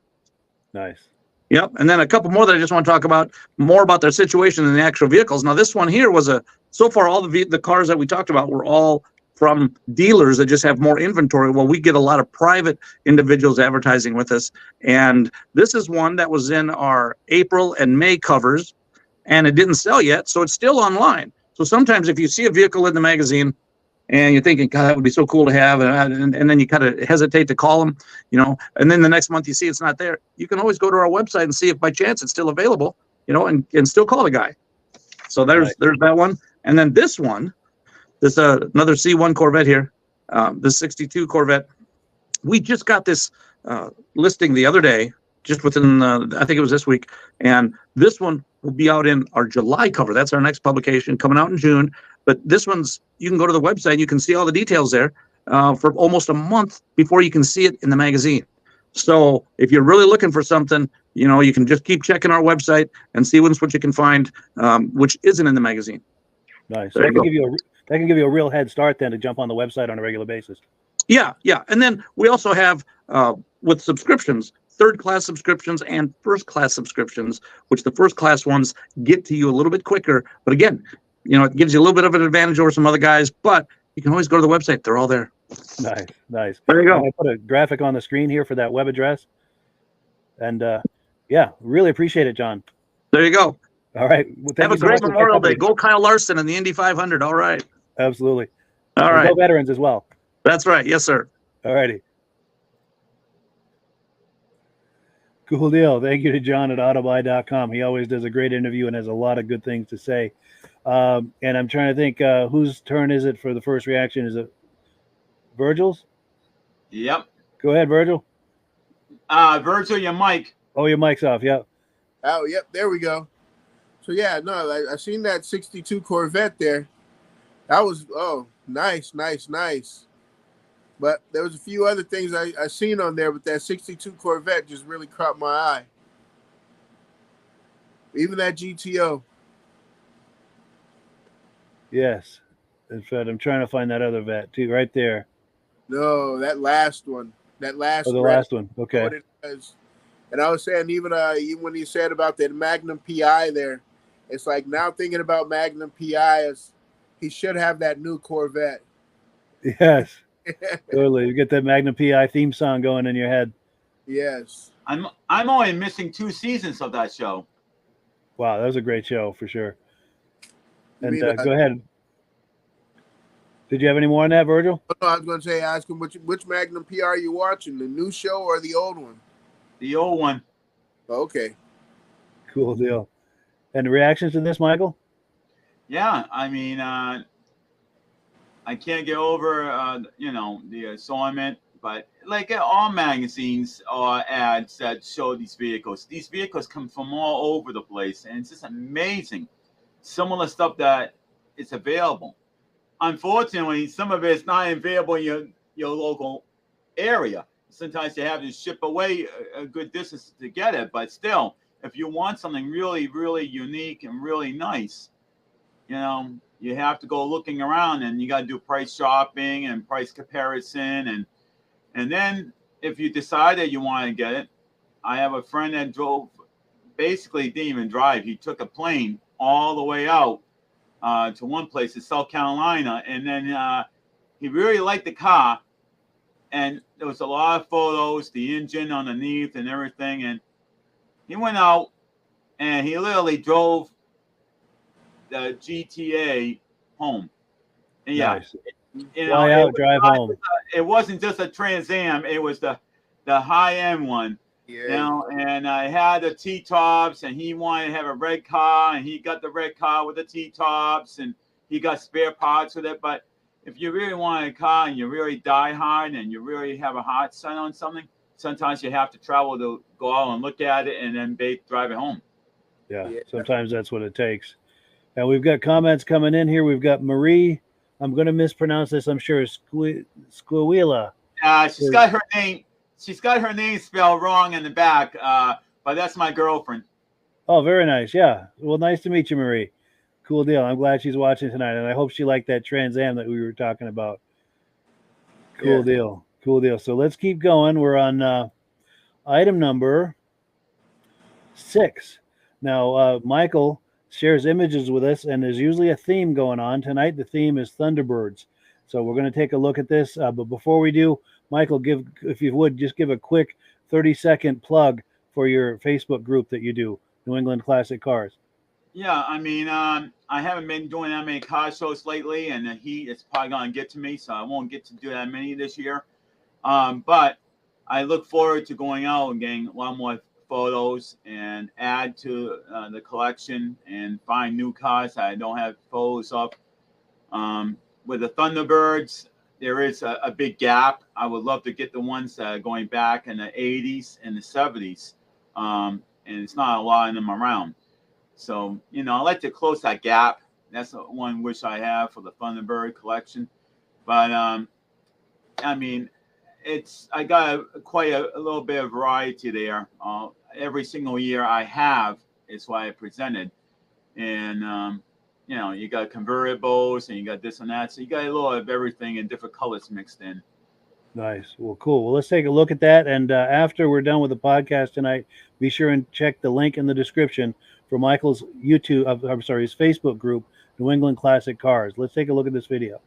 Nice. Yep. And then a couple more that I just want to talk about, more about their situation in the actual vehicles. Now, this one here was so far all the cars that we talked about were all from dealers that just have more inventory. Well, we get a lot of private individuals advertising with us. And this is one that was in our April and May covers, and it didn't sell yet, so it's still online. So sometimes if you see a vehicle in the magazine and you're thinking, God, that would be so cool to have, and then you kind of hesitate to call them, and then the next month you see it's not there, you can always go to our website and see if by chance it's still available, and still call the guy. So there's that one. And then this one, this another C1 Corvette here, this 62 Corvette. We just got this listing the other day, just within, I think it was this week. And this one will be out in our July cover. That's our next publication coming out in June. But this one's, you can go to the website, you can see all the details there for almost a month before you can see it in the magazine. So if you're really looking for something, you can just keep checking our website and see what you can find, which isn't in the magazine. Nice. So that can give you a real head start then to jump on the website on a regular basis. Yeah. And then we also have, with subscriptions, third-class subscriptions and first-class subscriptions, which the first-class ones get to you a little bit quicker. But again, it gives you a little bit of an advantage over some other guys, but you can always go to the website. They're all there. Nice. There you go. I put a graphic on the screen here for that web address. And, really appreciate it, John. There you go. All right. Well, have a great Memorial Day. Go Kyle Larson in the Indy 500. All right. Absolutely. All right. Go veterans as well. That's right. Yes, sir. All righty. Cool deal. Thank you to John at autobuy.com. He always does a great interview and has a lot of good things to say. And I'm trying to think, whose turn is it for the first reaction? Is it Virgil's? Yep. Go ahead, Virgil. Virgil, your mic. Oh, your mic's off. Yep. Oh, yep. There we go. So, yeah, no, I seen that 62 Corvette there. That was, nice. But there was a few other things I seen on there, but that 62 Corvette just really caught my eye. Even that GTO. Yes. In fact, I'm trying to find that other vet too, right there. No, that last one. That last the last one. Okay. What it was. And I was saying, even when you said about that Magnum PI there, it's like now thinking about Magnum PI as he should have that new Corvette. Yes. Totally. You get that Magnum PI theme song going in your head. Yes. I'm only missing 2 seasons of that show. Wow, that was a great show for sure. And go ahead. Did you have any more on that, Virgil? No, I was going to say, ask him which Magnum PI are you watching, the new show or the old one? The old one. Okay. Cool deal. And the reactions to this, Michael? Yeah, I mean, I can't get over, the assortment, but like all magazines or ads that show these vehicles come from all over the place, and it's just amazing. Some of the stuff that is available. Unfortunately, some of it's not available in your local area. Sometimes you have to ship away a good distance to get it, but still, if you want something really, really unique and really nice, you have to go looking around, and you got to do price shopping and price comparison, and then if you decide that you want to get it, I have a friend that basically didn't even drive. He took a plane all the way out to one place in South Carolina, and then he really liked the car, and there was a lot of photos, the engine underneath and everything. And he went out and he literally drove the GTA home. And yeah, Nice. Fly out, drive home. It wasn't just a Trans Am; it was the high end one. Yeah. You know, and I had the T-tops, and he wanted to have a red car, and he got the red car with the T-tops, and he got spare parts with it. But if you really want a car and you really die hard and you really have a heart set on something, sometimes you have to travel to go out and look at it and then drive it home. Yeah, sometimes that's what it takes. And we've got comments coming in here. We've got Marie. I'm going to mispronounce this. I'm sure Squawila. She's got her name. She's got her name spelled wrong in the back, but that's my girlfriend. Oh, very nice. Yeah. Well, nice to meet you, Marie. Cool deal. I'm glad she's watching tonight, and I hope she liked that Trans Am that we were talking about. Cool deal. Cool deal. So let's keep going. We're on item number 6. Now, Michael shares images with us, and there's usually a theme going on. Tonight, the theme is Thunderbirds. So we're going to take a look at this. But before we do, Michael, if you would, just give a quick 30-second plug for your Facebook group that you do, New England Classic Cars. Yeah, I mean, I haven't been doing that many car shows lately, and the heat is probably going to get to me, so I won't get to do that many this year. But I look forward to going out and getting a lot more photos and add to the collection and find new cars that I don't have photos of. With the Thunderbirds, there is a big gap. I would love to get the ones that are going back in the 80s and the 70s. And it's not a lot of them around. So, you know, I like to close that gap. That's the one wish I have for the Thunderbird collection. But, I mean, I got quite a little bit of variety there. Every single year I have is what I presented. And, you know, you got convertibles and you got this and that. So you got a little of everything in different colors mixed in. Nice. Well, cool. Well, let's take a look at that. And after we're done with the podcast tonight, be sure and check the link in the description for Michael's his Facebook group, New England Classic Cars. Let's take a look at this video.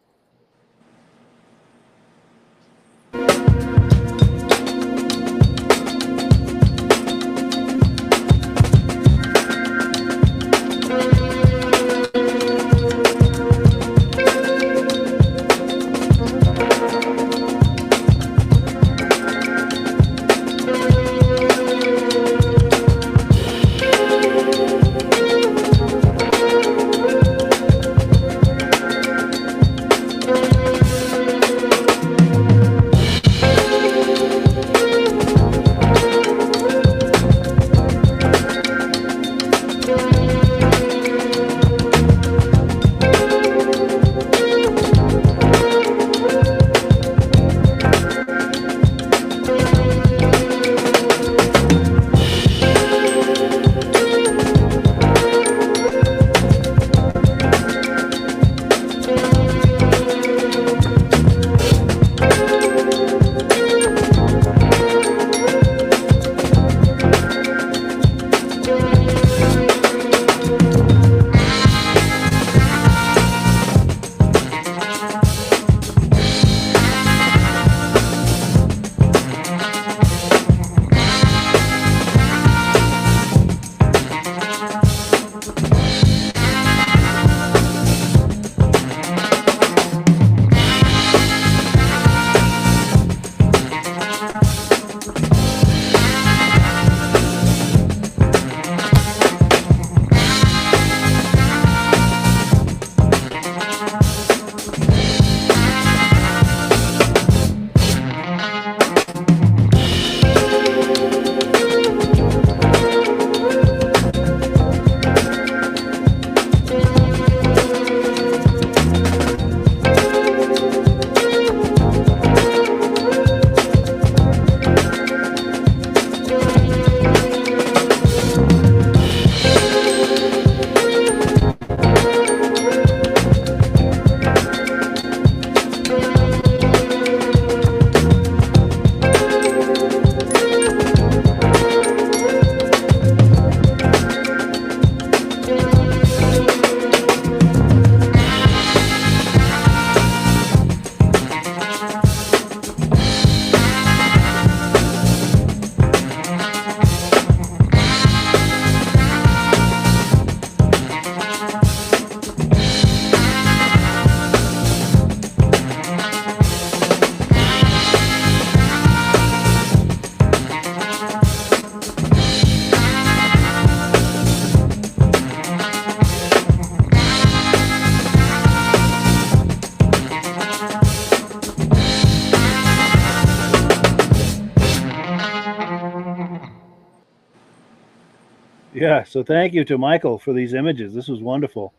Yeah, so thank you to Michael for these images. This was wonderful.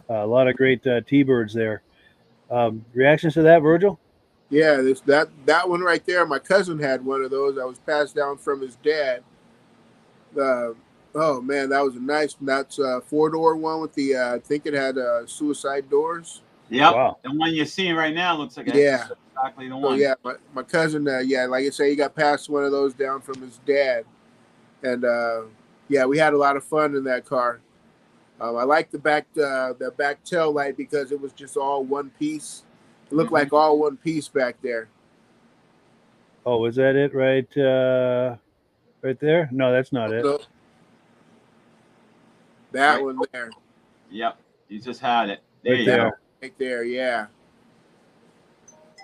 A lot of great T-birds there. Reactions to that, Virgil? Yeah, that one right there. My cousin had one of those. That was passed down from his dad. Oh man, that was a nice. That's a 4-door one with the. I think it had suicide doors. Yep. Wow. The one you're seeing right now looks like exactly the one. So yeah, my cousin. Yeah, like I say, he got passed one of those down from his dad, and yeah, we had a lot of fun in that car. I like the back tail light because it was just all one piece. It looked like all one piece back there. Oh, was that it right there? No, that's not it. No. That one there. Yep. You just had it. There you go. Right there, yeah.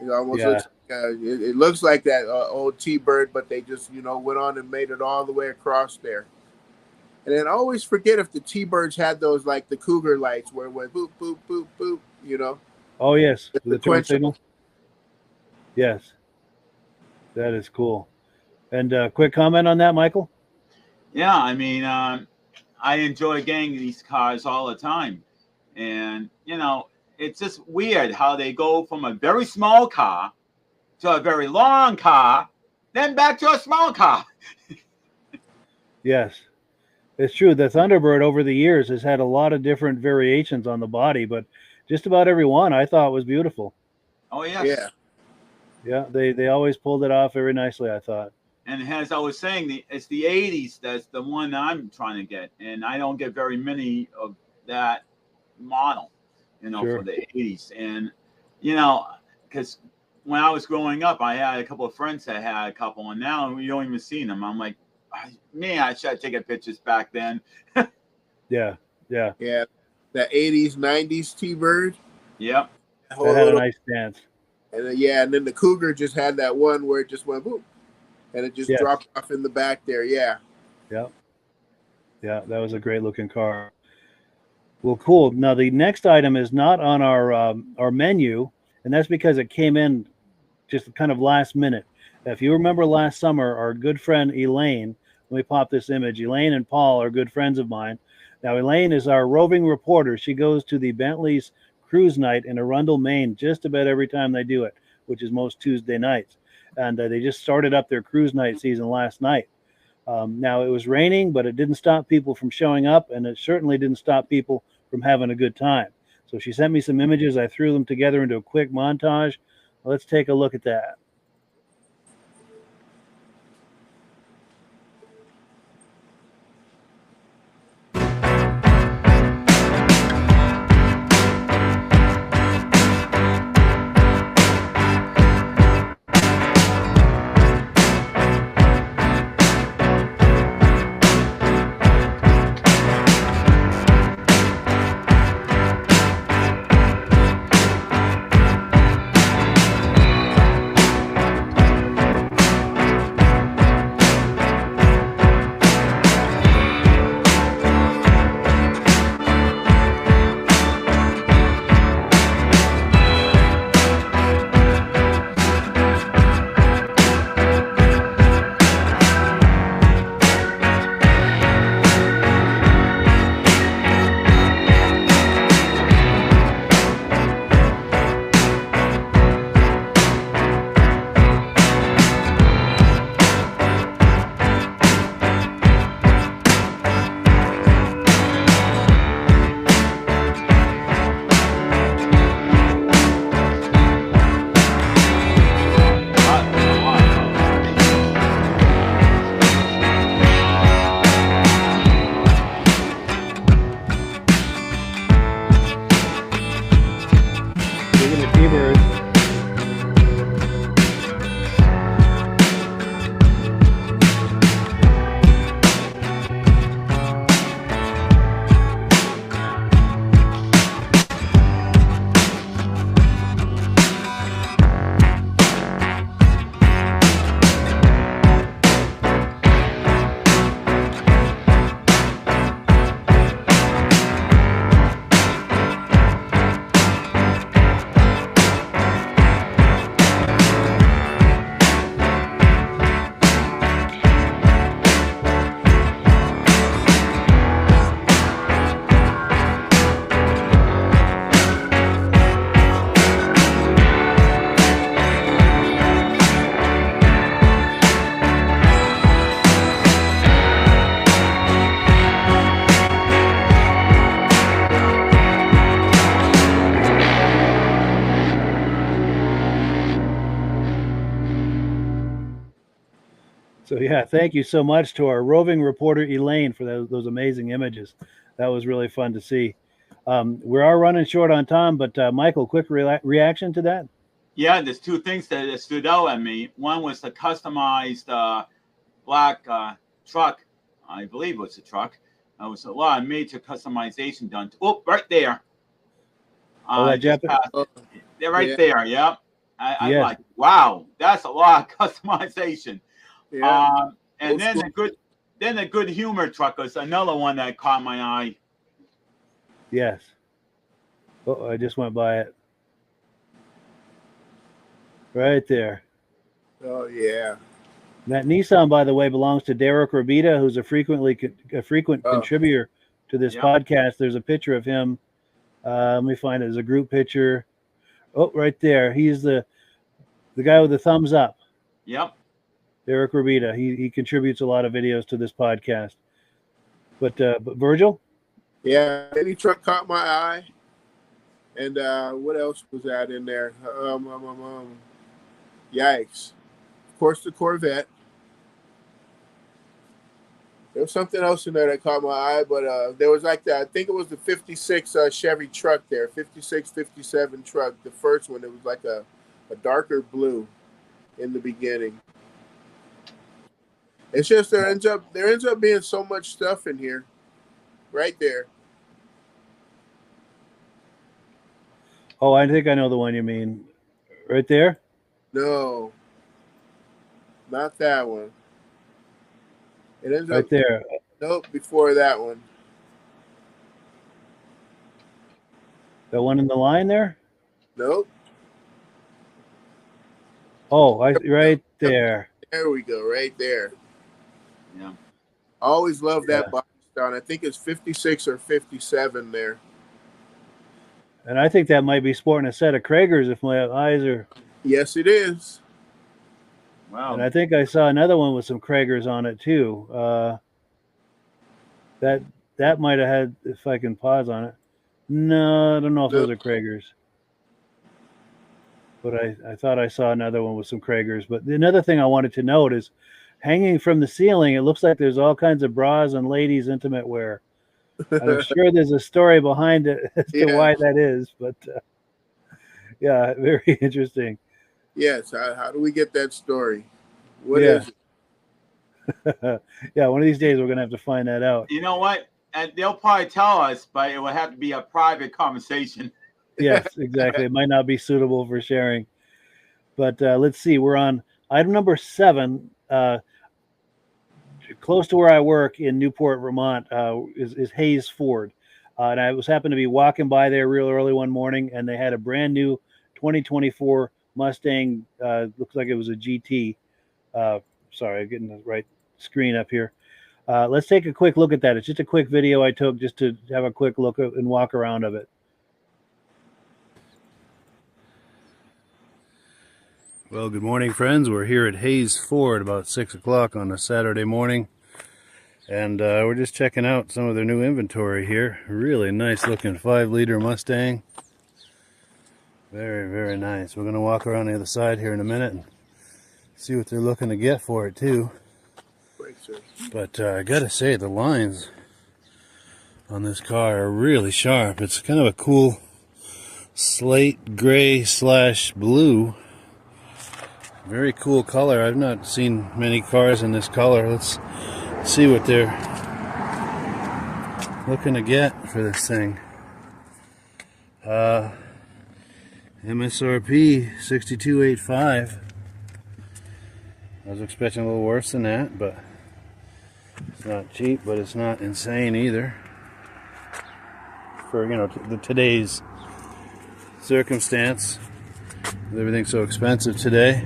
It almost looks like, it looks like that old T-bird, but they just, went on and made it all the way across there. And then I always forget if the T-birds had those, like the Cougar lights where it went boop, boop, boop, boop, Oh, yes. The turn signal. Yes. That is cool. And quick comment on that, Michael? Yeah, I mean, I enjoy getting these cars all the time. And, it's just weird how they go from a very small car to a very long car, then back to a small car. Yes. It's true. The Thunderbird over the years has had a lot of different variations on the body, but just about every one I thought was beautiful. Oh, yes. Yeah, they always pulled it off very nicely, I thought. And as I was saying, it's the 80s that's the one I'm trying to get. And I don't get very many of that model, for the 80s. And, because when I was growing up, I had a couple of friends that had a couple, and now we don't even see them. I'm like, man, I should have taken pictures back then. Yeah. The 80s, 90s T-Bird. Yep. That had a nice stance. And and then the Cougar just had that one where it just went boop, and it just dropped off in the back there. Yeah, that was a great looking car. Well, cool. Now the next item is not on our menu, and that's because it came in just kind of last minute. If you remember last summer, our good friend Elaine, let me pop this image. Elaine and Paul are good friends of mine. Now Elaine is our roving reporter. She goes to the Bentley's cruise night in Arundel, Maine, just about every time they do it, which is most Tuesday nights. And they just started up their cruise night season last night. Now, it was raining, but it didn't stop people from showing up, and it certainly didn't stop people from having a good time. So she sent me some images. I threw them together into a quick montage. Let's take a look at that. So yeah, thank you so much to our roving reporter Elaine for those amazing images. That was really fun to see. We are running short on time, but Michael, quick reaction to that? Yeah, there's two things that stood out at me. One was the customized black truck. I believe it was a truck. There was a lot of major customization done. Oh, right there. That Japanese. They're right there. Yep. I'm like, wow, that's a lot of customization. Yeah. And then the good humor truck was another one that caught my eye. Yes. Oh, I just went by it. Right there. Oh yeah. That Nissan, by the way, belongs to Derek Rabita, who's a frequent contributor to this podcast. There's a picture of him. Let me find it. There's a group picture. Oh, right there. He's the guy with the thumbs up. Yep. Derek Rabita. He contributes a lot of videos to this podcast. But Virgil? Yeah, any truck caught my eye. And what else was that in there? Yikes. Of course, the Corvette. There was something else in there that caught my eye, but there was like that. I think it was the 56 Chevy truck there, 56, 57 truck. The first one, it was like a darker blue in the beginning. It's just there ends up being so much stuff in here, right there. Oh, I think I know the one you mean. Right there? No, not that one. It ends right up there. Nope, before that one. The one in the line there? Nope. Oh, right there. There we go, right there. Yeah. I always love that box down. I think it's 56 or 57 there. And I think that might be sporting a set of Kragers if my eyes are. Yes, it is. Wow. And I think I saw another one with some Kragers on it too. That might have had, if I can pause on it. No, I don't know if those are Kragers. But I thought I saw another one with some Kragers. But another thing I wanted to note is hanging from the ceiling, it looks like there's all kinds of bras and ladies' intimate wear. And I'm sure there's a story behind it as to why that is. But yeah, very interesting. Yes. How do we get that story? What is it? Yeah, one of these days we're going to have to find that out. You know what? And they'll probably tell us, but it will have to be a private conversation. Yes, exactly. It might not be suitable for sharing. But let's see. We're on item number 7. Close to where I work in Newport, Vermont, is Hayes Ford. And I happened to be walking by there real early one morning, and they had a brand new 2024 Mustang. Looks like it was a GT. Sorry, I'm getting the right screen up here. Let's take a quick look at that. It's just a quick video I took just to have a quick look and walk around of it. Well, good morning, friends. We're here at Hayes Ford about 6 o'clock on a Saturday morning. And we're just checking out some of their new inventory here. Really nice looking 5-liter Mustang. Very, very nice. We're going to walk around the other side here in a minute and see what they're looking to get for it, too. But I gotta say, the lines on this car are really sharp. It's kind of a cool slate gray / blue. Very cool color. I've not seen many cars in this color. Let's see what they're looking to get for this thing. MSRP $62,850. I was expecting a little worse than that, but it's not cheap, but it's not insane either. For, you know, today's circumstance, with everything so expensive today.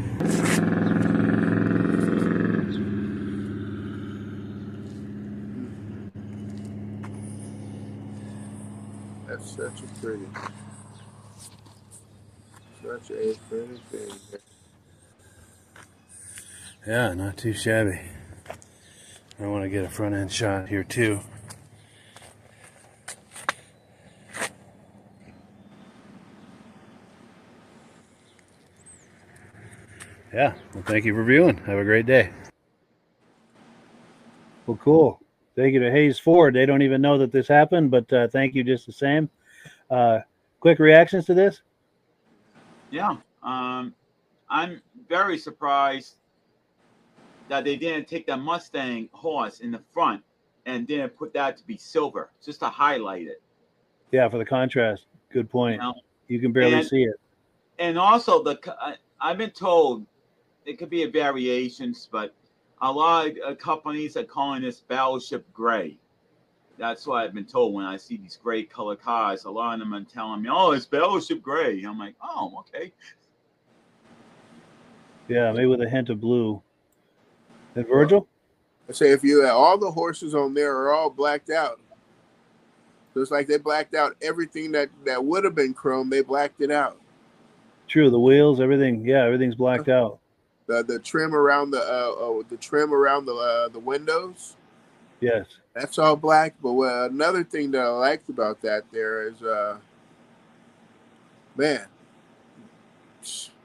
That's such a pretty thing. Yeah, not too shabby. I want to get a front end shot here too. Yeah, well, thank you for viewing. Have a great day. Well, cool. Thank you to Hayes Ford. They don't even know that this happened, but thank you just the same. Quick reactions to this? Yeah. I'm very surprised that they didn't take that Mustang horse in the front and didn't put that to be silver, just to highlight it. Yeah, for the contrast. Good point. You can barely see it. And also, I've been told it could be a variations, but a lot of companies are calling this Battleship Gray. That's what I've been told when I see these gray color cars. A lot of them are telling me, "Oh, it's Battleship Gray." I'm like, "Oh, okay." Yeah, maybe with a hint of blue. And Virgil? I say if you all the horses on there are all blacked out. So it's like they blacked out everything that would have been chrome. They blacked it out. True, the wheels, everything. Yeah, everything's blacked out. The trim around the windows. Yes. That's all black. But another thing that I liked about that there is, man,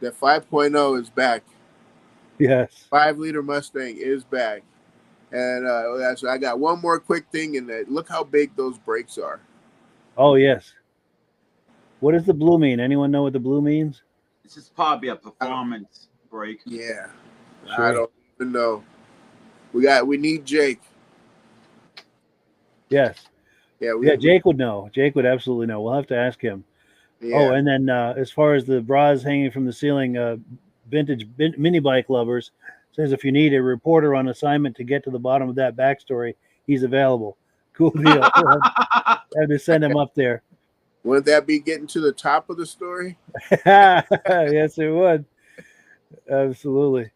that 5.0 is back. Yes. 5-liter Mustang is back. And I got one more quick thing, and look how big those brakes are. Oh, yes. What does the blue mean? Anyone know what the blue means? This is probably a performance brake. Yeah. Sure. I don't even know. We need Jake. Yes. Yeah, Jake would know. Jake would absolutely know. We'll have to ask him. Yeah. Oh, and then as far as the bras hanging from the ceiling, vintage mini bike lovers says if you need a reporter on assignment to get to the bottom of that backstory, he's available. Cool deal. I have to send him up there. Wouldn't that be getting to the top of the story? Yes, it would. Absolutely.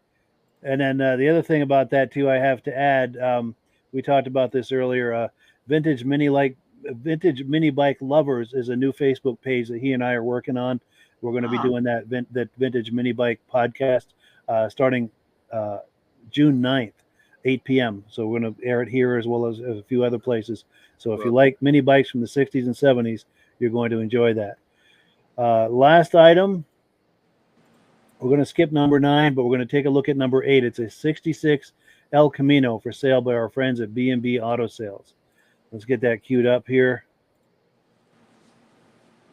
And then the other thing about that too, I have to add, we talked about this earlier. Vintage mini bike lovers is a new Facebook page that he and I are working on. We're going to be doing that vintage mini bike podcast starting June 9th, 8 p.m. So we're going to air it here as well as a few other places. So if you like mini bikes from the 60s and 70s, you're going to enjoy that. Last item, we're going to skip number 9, but we're going to take a look at number 8. It's a 66 El Camino for sale by our friends at B&B Auto Sales. Let's get that queued up here.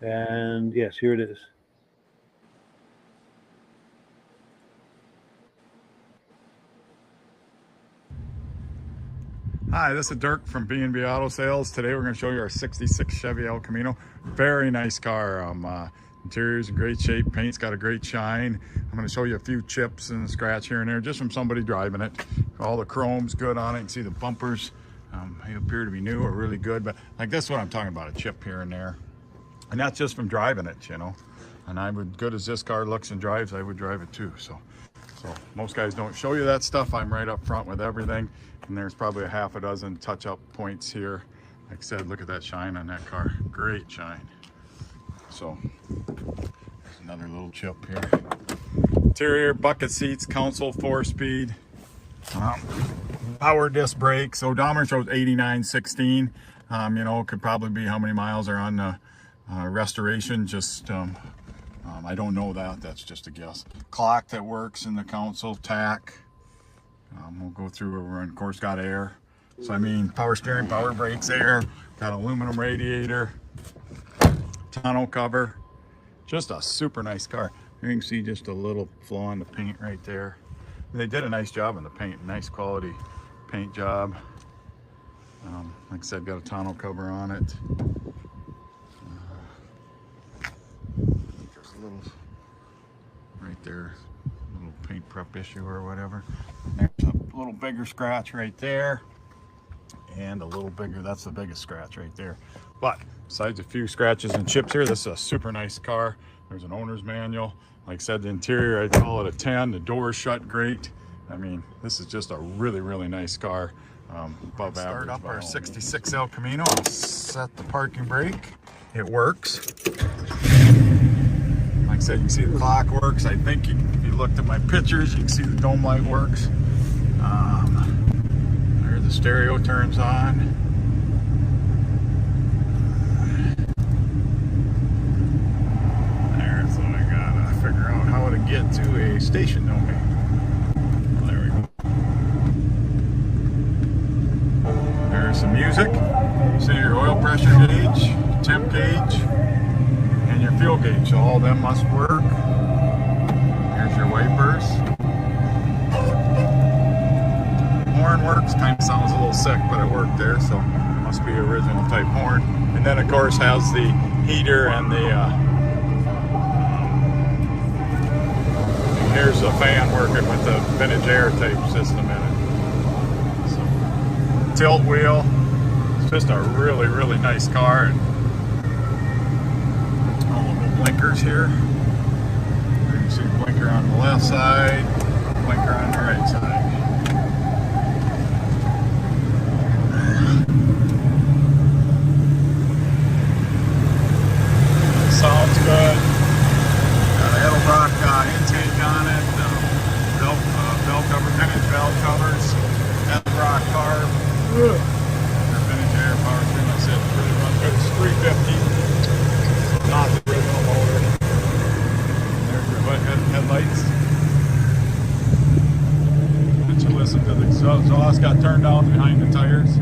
And yes, here it is. Hi, this is Dirk from B&B Auto Sales. Today we're going to show you our 66 Chevy El Camino. Very nice car. Interior's in great shape. Paint's got a great shine. I'm going to show you a few chips and a scratch here and there just from somebody driving it. All the chrome's good on it. You can see the bumpers. They appear to be new or really good, but like this is what I'm talking about, a chip here and there. And that's just from driving it, you know. And I would, good as this car looks and drives, I would drive it too. So most guys don't show you that stuff. I'm right up front with everything. And there's probably a half a dozen touch-up points here. Like I said, look at that shine on that car. Great shine. So there's another little chip here. Interior, bucket seats, console 4-speed. Power disc brakes. Odometer shows 89.16. You know, could probably be how many miles are on the restoration. Just I don't know that. That's just a guess. Clock that works in the console, tack. We'll go through where we're, of course, got air. So I mean, power steering, power brakes, air. Got aluminum radiator, tonneau cover. Just a super nice car. You can see just a little flaw in the paint right there. They did a nice job on the paint. Nice quality paint job. Like I said, got a tonneau cover on it. There's a little right there, little paint prep issue or whatever. There's a little bigger scratch right there, and a little bigger. That's the biggest scratch right there. But besides a few scratches and chips here, this is a super nice car. There's an owner's manual. Like I said, the interior, I'd call it a 10. The doors shut great. I mean, this is just a really, really nice car. Above average. Start up our 66 El Camino. I'll set the parking brake. It works. Like I said, you can see the clock works. I think if you looked at my pictures, you can see the dome light works. There the stereo turns on. There, so I gotta figure out how to get to a station, don't we? There we go. Here's some music. See your oil pressure gauge, temp gauge, and your fuel gauge. So all of them must work. Here's your wipers. Horn works. Kind of sounds a little sick, but it worked there. So it must be original type horn. And then of course has the heater and the here's the fan working with the vintage air type system in it. So, tilt wheel. It's just a really, really nice car. And all of the blinkers here. You can see blinker on the left side, blinker on the right side. Sounds good. Got a Edelbrock intake on it. Bell cover, vintage bell covers. Edelbrock carb. Their vintage air power trim. I said really run good. It's 350. Not the original motor. There's your headlights. Let you listen to the exhaust got turned down behind the tires.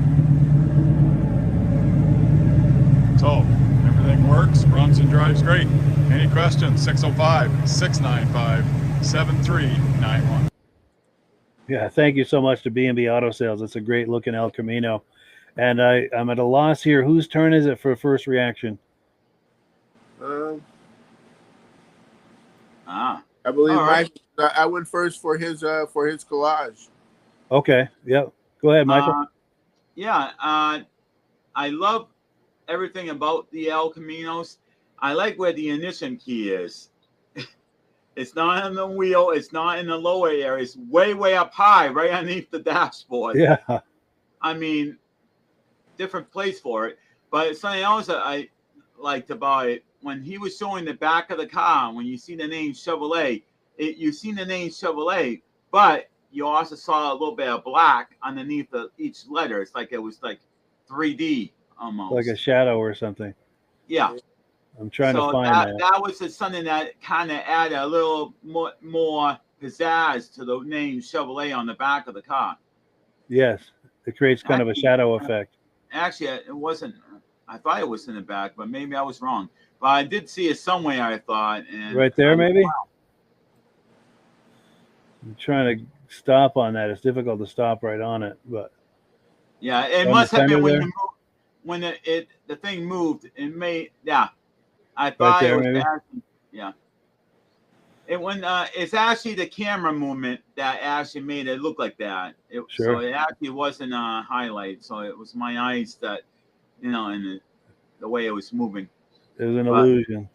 So everything works, runs and drives great. Any questions? 605-695-7391. Yeah, thank you so much to B&B Auto Sales. It's a great looking El Camino. And I'm at a loss here. Whose turn is it for first reaction? I believe Mike. I went first for his collage. Okay. Yep. Go ahead, Michael. I love everything about the El Caminos. I like where the ignition key is. It's not on the wheel. It's not in the lower area. It's way, way up high, right underneath the dashboard. Yeah. I mean, different place for it. But something else that I liked about it, when he was showing the back of the car, when you see the name Chevrolet, you see the name Chevrolet, but you also saw a little bit of black underneath each letter. It's like it was like 3D almost. Like a shadow or something. Yeah. I'm trying to find that. That was just something that kind of added a little more pizzazz to the name Chevrolet on the back of the car. Yes. It creates kind of a shadow effect. Actually, it wasn't. I thought it was in the back, but maybe I was wrong. But I did see it somewhere, I thought. And right there, maybe? Wow. I'm trying to stop on that. It's difficult to stop right on it, but yeah, it must have been when the thing moved. It may, yeah. I thought right there, it was actually, yeah. It's actually the camera movement that actually made it look like that. So it actually wasn't a highlight. So it was my eyes that, and the way it was moving. It was an illusion.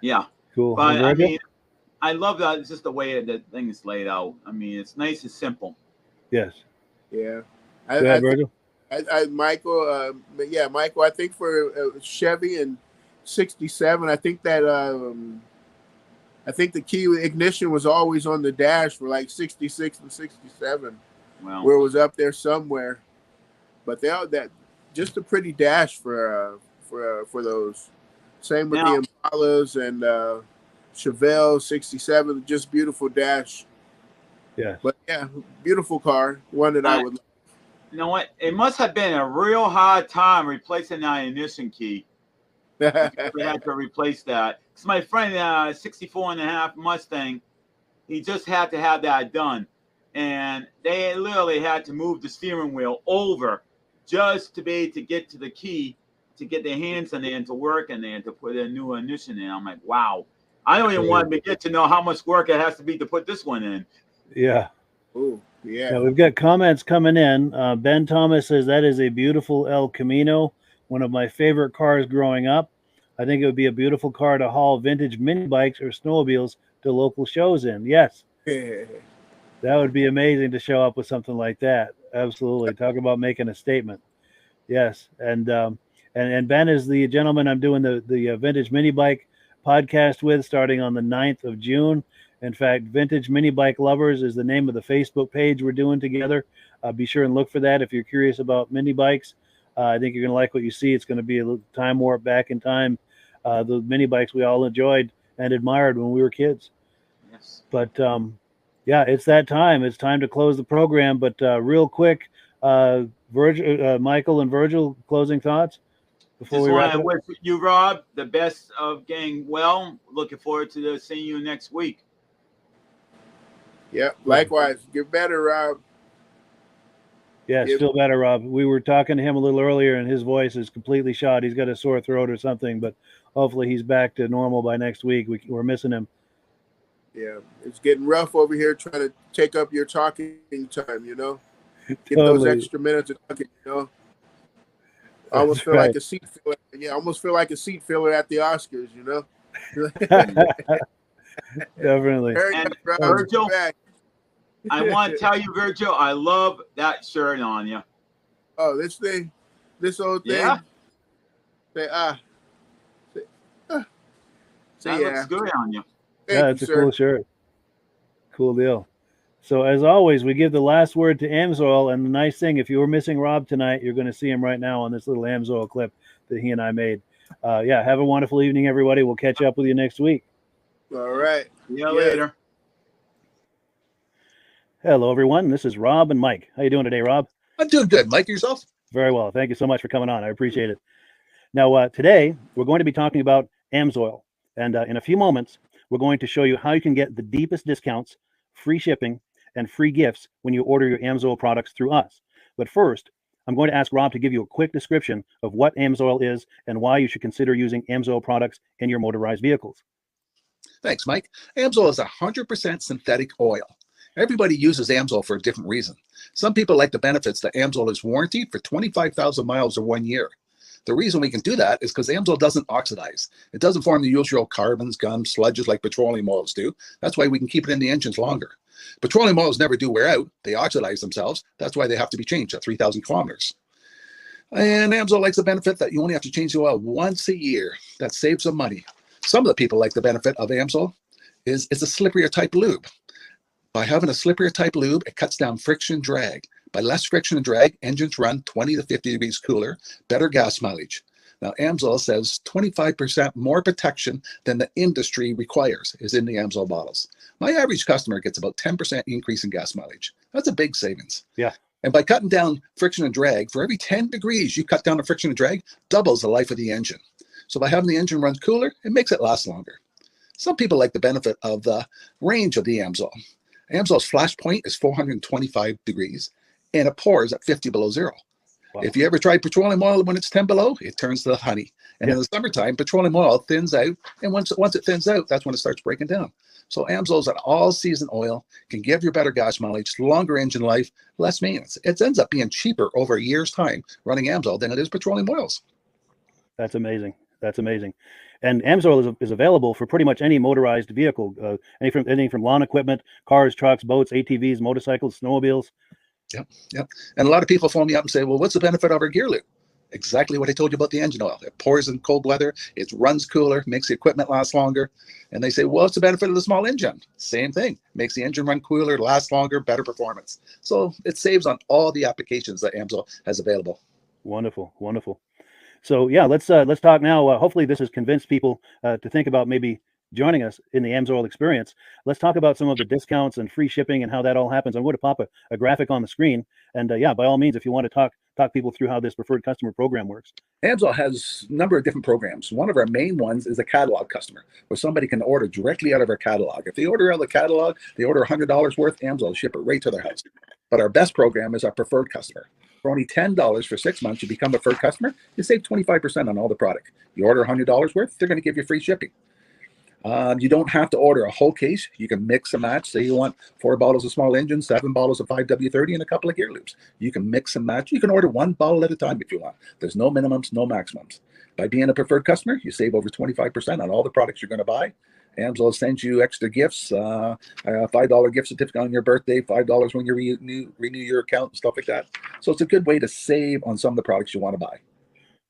Yeah. Cool. But I mean, I love that. It's just the way the thing is laid out. I mean, it's nice and simple. Yes. Yeah. Michael. Michael. I think for Chevy and '67, I think that the key ignition was always on the dash for like '66 and '67, where it was up there somewhere. But that just a pretty dash for those. Same with the Impalas and Chevelle '67, just beautiful dash. Yeah. But yeah, beautiful car. One that I would. You know what? It must have been a real hard time replacing that ignition key. We had to replace that. Because my friend, 64 and a half Mustang, he just had to have that done. And they literally had to move the steering wheel over just to be able to get to the key, to get their hands in there and to work in there and to put a new ignition in. I'm like, wow. I don't even want to get to know how much work it has to be to put this one in. Yeah. Ooh, yeah. Now, we've got comments coming in. Ben Thomas says that is a beautiful El Camino, one of my favorite cars growing up. I think it would be a beautiful car to haul vintage mini bikes or snowmobiles to local shows in. Yes. That would be amazing to show up with something like that. Absolutely. Talk about making a statement. Yes. And Ben is the gentleman I'm doing the vintage mini bike podcast with starting on the 9th of June. In fact, Vintage Mini Bike Lovers is the name of the Facebook page we're doing together. Be sure and look for that if you're curious about mini bikes. I think you're going to like what you see. It's going to be a little time warp back in time. The mini bikes we all enjoyed and admired when we were kids. Yes. But, yeah, it's that time. It's time to close the program. But real quick, Virgil, Michael and Virgil, closing thoughts before Just we wrap want it to up? wish you, Rob, the best of getting well. Looking forward to seeing you next week. Yeah, likewise. Get better, Rob. Yeah, still better, Rob. We were talking to him a little earlier, and his voice is completely shot. He's got a sore throat or something, but hopefully he's back to normal by next week. We're missing him. Yeah, it's getting rough over here trying to take up your talking time, you know? Get Totally. those extra minutes of talking, you know? I almost feel like a seat filler. Yeah, I almost feel like a seat filler at the Oscars, you know? Definitely. And Virgil, I want to tell you, Virgil, I love that shirt on you. Oh, this thing, this old thing. Yeah. Say, That looks good on you. Yeah, it's a cool shirt. Cool deal. So as always, we give the last word to Amsoil, and the nice thing, if you were missing Rob tonight, you're going to see him right now on this little Amsoil clip that he and I made. Yeah, have a wonderful evening, everybody. We'll catch up with you next week. All right. See you later. Hello, everyone. This is Rob and Mike. How you doing today, Rob? I'm doing good. Mike, yourself? Very well. Thank you so much for coming on. I appreciate it. Now, today, we're going to be talking about Amsoil. And in a few moments, we're going to show you how you can get the deepest discounts, free shipping, and free gifts when you order your Amsoil products through us. But first, I'm going to ask Rob to give you a quick description of what Amsoil is and why you should consider using Amsoil products in your motorized vehicles. Thanks, Mike. Amsoil is 100% synthetic oil. Everybody uses Amsoil for a different reason. Some people like the benefits that Amsoil is warranted for 25,000 miles or 1 year. The reason we can do that is because Amsoil doesn't oxidize. It doesn't form the usual carbons, gums, sludges like petroleum oils do. That's why we can keep it in the engines longer. Petroleum oils never do wear out. They oxidize themselves. That's why they have to be changed at 3,000 kilometers. And Amsoil likes the benefit that you only have to change the oil once a year. That saves some money. Some of the people like the benefit of Amsoil is it's a slipperier type lube. By having a slipperier type lube, it cuts down friction drag. By less friction and drag, engines run 20 to 50 degrees cooler, better gas mileage. Now, Amsoil says 25% more protection than the industry requires is in the Amsoil bottles. My average customer gets about 10% increase in gas mileage. That's a big savings. Yeah. And by cutting down friction and drag, for every 10 degrees you cut down the friction and drag, doubles the life of the engine. So by having the engine run cooler, it makes it last longer. Some people like the benefit of the range of the Amsoil. Amsoil's flash point is 425 degrees, and it pours at 50 below zero. Wow. If you ever tried petroleum oil when it's 10 below, it turns to honey. And in the summertime, petroleum oil thins out, and once it thins out, that's when it starts breaking down. So Amsoil is an all-season oil, can give you better gas mileage, longer engine life, less maintenance. It ends up being cheaper over a year's time running Amsoil than it is petroleum oils. That's amazing. That's amazing. And Amsoil is available for pretty much any motorized vehicle, anything from lawn equipment, cars, trucks, boats, ATVs, motorcycles, snowmobiles. Yep. And a lot of people phone me up and say, well, what's the benefit of our gear lube? Exactly what I told you about the engine oil. It pours in cold weather, it runs cooler, makes the equipment last longer. And they say, well, what's the benefit of the small engine? Same thing. Makes the engine run cooler, last longer, better performance. So it saves on all the applications that Amsoil has available. Wonderful, wonderful. So yeah, let's talk now. Hopefully this has convinced people to think about maybe joining us in the Amsoil experience. Let's talk about some of the discounts and free shipping and how that all happens. I'm going to pop a graphic on the screen. And yeah, by all means, if you want to talk people through how this preferred customer program works. Amsoil has a number of different programs. One of our main ones is a catalog customer, where somebody can order directly out of our catalog. If they order out of the catalog, they order $100 worth, Amsoil will ship it right to their house. But our best program is our preferred customer. For only $10 for 6 months, you become a preferred customer, you save 25% on all the product. You order $100 worth, they're going to give you free shipping. You don't have to order a whole case. You can mix and match. Say you want 4 bottles of small engine, 7 bottles of 5W30, and a couple of gear loops. You can mix and match. You can order 1 bottle at a time if you want. There's no minimums, no maximums. By being a preferred customer, you save over 25% on all the products you're going to buy. Amsoil sends you extra gifts, a $5 gift certificate on your birthday, $5 when you renew your account, and stuff like that. So it's a good way to save on some of the products you want to buy.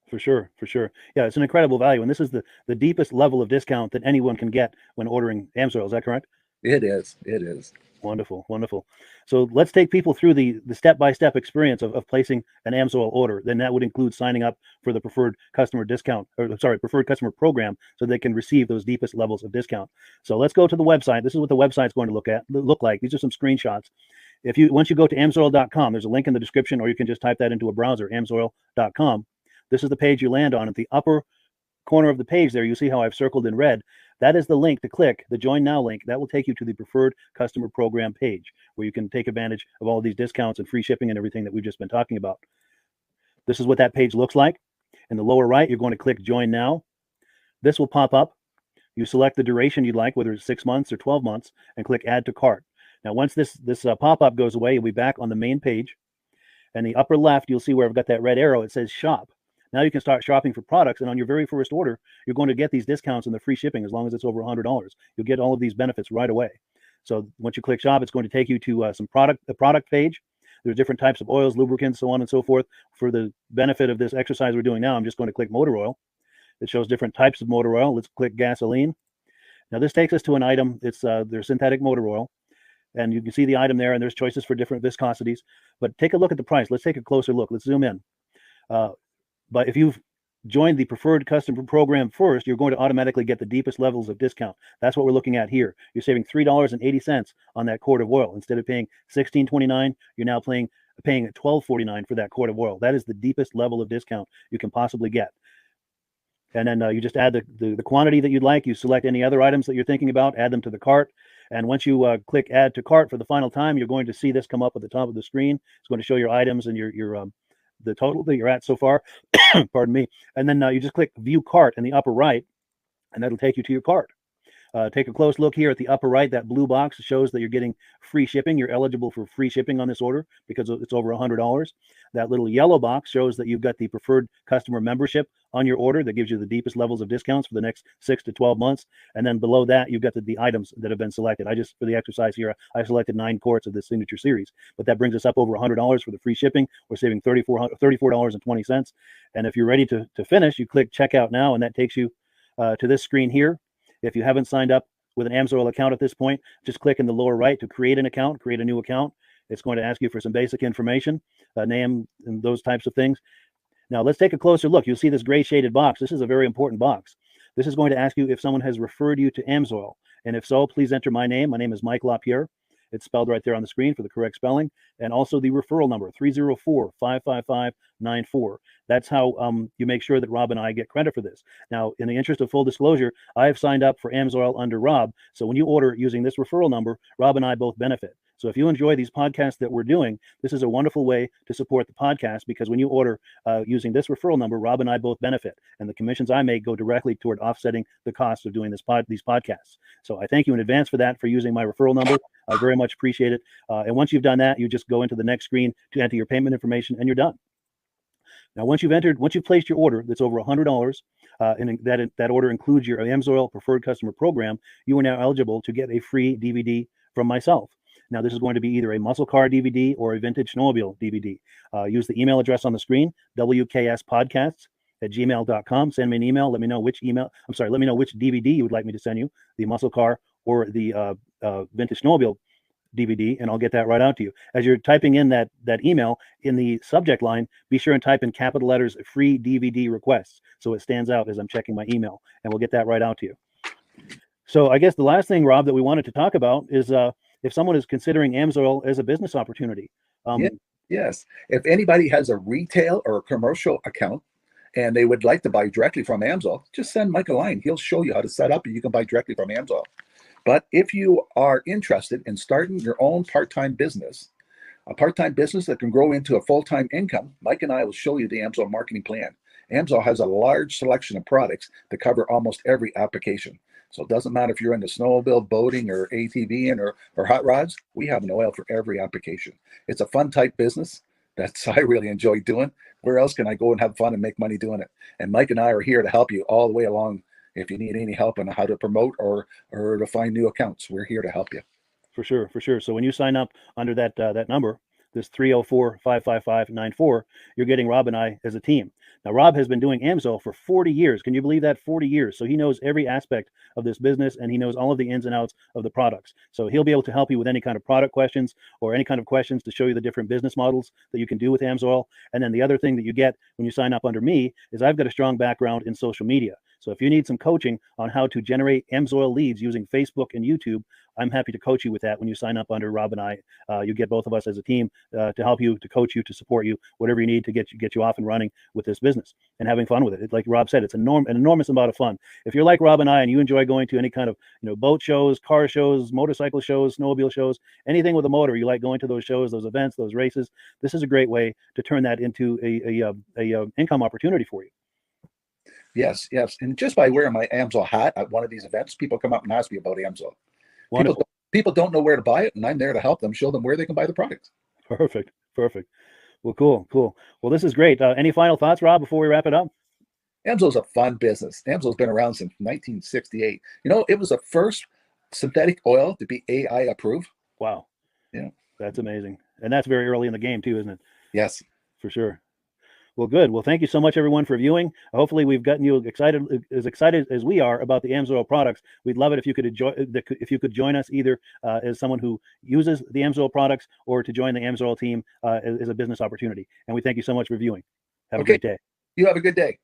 For sure, for sure. Yeah, it's an incredible value. And this is the deepest level of discount that anyone can get when ordering Amsoil. Is that correct? It is. It is. Wonderful, wonderful. So let's take people through the step-by-step experience of placing an Amsoil order. Then that would include signing up for the preferred customer discount, preferred customer program, so they can receive those deepest levels of discount. So let's go to the website. This is what the website's going to look like. These are some screenshots. Once you go to amsoil.com, there's a link in the description, or you can just type that into a browser, amsoil.com. This is the page you land on. At the upper corner of the page there, you see how I've circled in red. That is the link to click, the Join Now link. That will take you to the Preferred Customer Program page, where you can take advantage of all of these discounts and free shipping and everything that we've just been talking about. This is what that page looks like. In the lower right, you're going to click Join Now. This will pop up. You select the duration you'd like, whether it's 6 months or 12 months, and click Add to Cart. Now, once this pop-up goes away, you'll be back on the main page. And the upper left, you'll see where I've got that red arrow. It says Shop. Now you can start shopping for products, and on your very first order, you're going to get these discounts and the free shipping as long as it's over $100. You'll get all of these benefits right away. So once you click Shop, it's going to take you to the product page. There's different types of oils, lubricants, so on and so forth. For the benefit of this exercise we're doing now, I'm just going to click motor oil. It shows different types of motor oil. Let's click gasoline. Now this takes us to an item. It's their synthetic motor oil. And you can see the item there, and there's choices for different viscosities. But take a look at the price. Let's take a closer look. Let's zoom in. But if you've joined the Preferred Customer Program first, you're going to automatically get the deepest levels of discount. That's what we're looking at here. You're saving $3.80 on that quart of oil. Instead of paying $16.29, you're now paying $12.49 for that quart of oil. That is the deepest level of discount you can possibly get. And then you just add the quantity that you'd like. You select any other items that you're thinking about, add them to the cart. And once you click Add to Cart for the final time, you're going to see this come up at the top of the screen. It's going to show your items and your the total that you're at so far. Pardon me. And then you just click View Cart in the upper right, and that'll take you to your cart. Take a close look here at the upper right. That blue box shows that you're getting free shipping. You're eligible for free shipping on this order because it's over $100. That little yellow box shows that you've got the preferred customer membership on your order that gives you the deepest levels of discounts for the next 6 to 12 months. And then below that, you've got the items that have been selected. For the exercise here, I selected 9 quarts of the Signature Series, but that brings us up over $100 for the free shipping. We're saving $34.20. And if you're ready to finish, you click Checkout Now, and that takes you to this screen here. If you haven't signed up with an AMSOIL account at this point, just click in the lower right to create an account, create a new account. It's going to ask you for some basic information, name and those types of things. Now let's take a closer look. You'll see this gray shaded box. This is a very important box. This is going to ask you if someone has referred you to AMSOIL. And if so, please enter my name. My name is Mike LaPierre. It's spelled right there on the screen for the correct spelling. And also the referral number, 304-555-94. That's how you make sure that Rob and I get credit for this. Now, in the interest of full disclosure, I have signed up for AMSOIL under Rob. So when you order using this referral number, Rob and I both benefit. So if you enjoy these podcasts that we're doing, this is a wonderful way to support the podcast, because when you order using this referral number, Rob and I both benefit. And the commissions I make go directly toward offsetting the cost of doing these podcasts. So I thank you in advance for that, for using my referral number. I very much appreciate it. And once you've done that, you just go into the next screen to enter your payment information, and you're done. Now, once you've placed your order that's over $100, and that order includes your AMSOIL Preferred Customer Program, you are now eligible to get a free DVD from myself. Now, this is going to be either a muscle car DVD or a vintage snowmobile DVD. Use the email address on the screen, wkspodcasts@gmail.com. Send me an email. Let me know which DVD you would like me to send you, the muscle car or the vintage snowmobile DVD, and I'll get that right out to you. As you're typing in that email, in the subject line, be sure and type in capital letters, free DVD requests, so it stands out as I'm checking my email, and we'll get that right out to you. So I guess the last thing, Rob, that we wanted to talk about is if someone is considering AMSOIL as a business opportunity. Yes. If anybody has a retail or a commercial account and they would like to buy directly from AMSOIL, just send Mike a line. He'll show you how to set up, and you can buy directly from AMSOIL. But if you are interested in starting your own part-time business, a part-time business that can grow into a full-time income, Mike and I will show you the AMSOIL marketing plan. AMSOIL has a large selection of products that cover almost every application. So it doesn't matter if you're into snowmobile, boating, or ATVing, or hot rods. We have an oil for every application. It's a fun type business. That's I really enjoy doing. Where else can I go and have fun and make money doing it? And Mike and I are here to help you all the way along. If you need any help on how to promote or to find new accounts, we're here to help you. For sure. So when you sign up under that number, this 304-555-94, you're getting Rob and I as a team. Now, Rob has been doing AMSOIL for 40 years. Can you believe that? 40 years. So he knows every aspect of this business, and he knows all of the ins and outs of the products. So he'll be able to help you with any kind of product questions or any kind of questions to show you the different business models that you can do with AMSOIL. And then the other thing that you get when you sign up under me is I've got a strong background in social media. So if you need some coaching on how to generate AMSOIL leads using Facebook and YouTube, I'm happy to coach you with that when you sign up under Rob and I. You get both of us as a team to help you, to coach you, to support you, whatever you need to get you off and running with this business and having fun with it. Like Rob said, it's an enormous amount of fun. If you're like Rob and I and you enjoy going to any kind of boat shows, car shows, motorcycle shows, snowmobile shows, anything with a motor, you like going to those shows, those events, those races, this is a great way to turn that into a income opportunity for you. Yes, yes. And just by wearing my AMSOIL hat at one of these events, people come up and ask me about AMSOIL. People don't know where to buy it, and I'm there to help them, show them where they can buy the product. Perfect. Well, cool. Well, this is great. Any final thoughts, Rob, before we wrap it up? AMSOIL's a fun business. AMSOIL's been around since 1968. It was the first synthetic oil to be AI approved. Wow. Yeah. That's amazing. And that's very early in the game too, isn't it? Yes. For sure. Well, good. Well, thank you so much, everyone, for viewing. Hopefully, we've gotten you excited as we are about the AMSOIL products. We'd love it if you could join us either as someone who uses the AMSOIL products or to join the AMSOIL team as a business opportunity. And we thank you so much for viewing. Have a great day. You have a good day.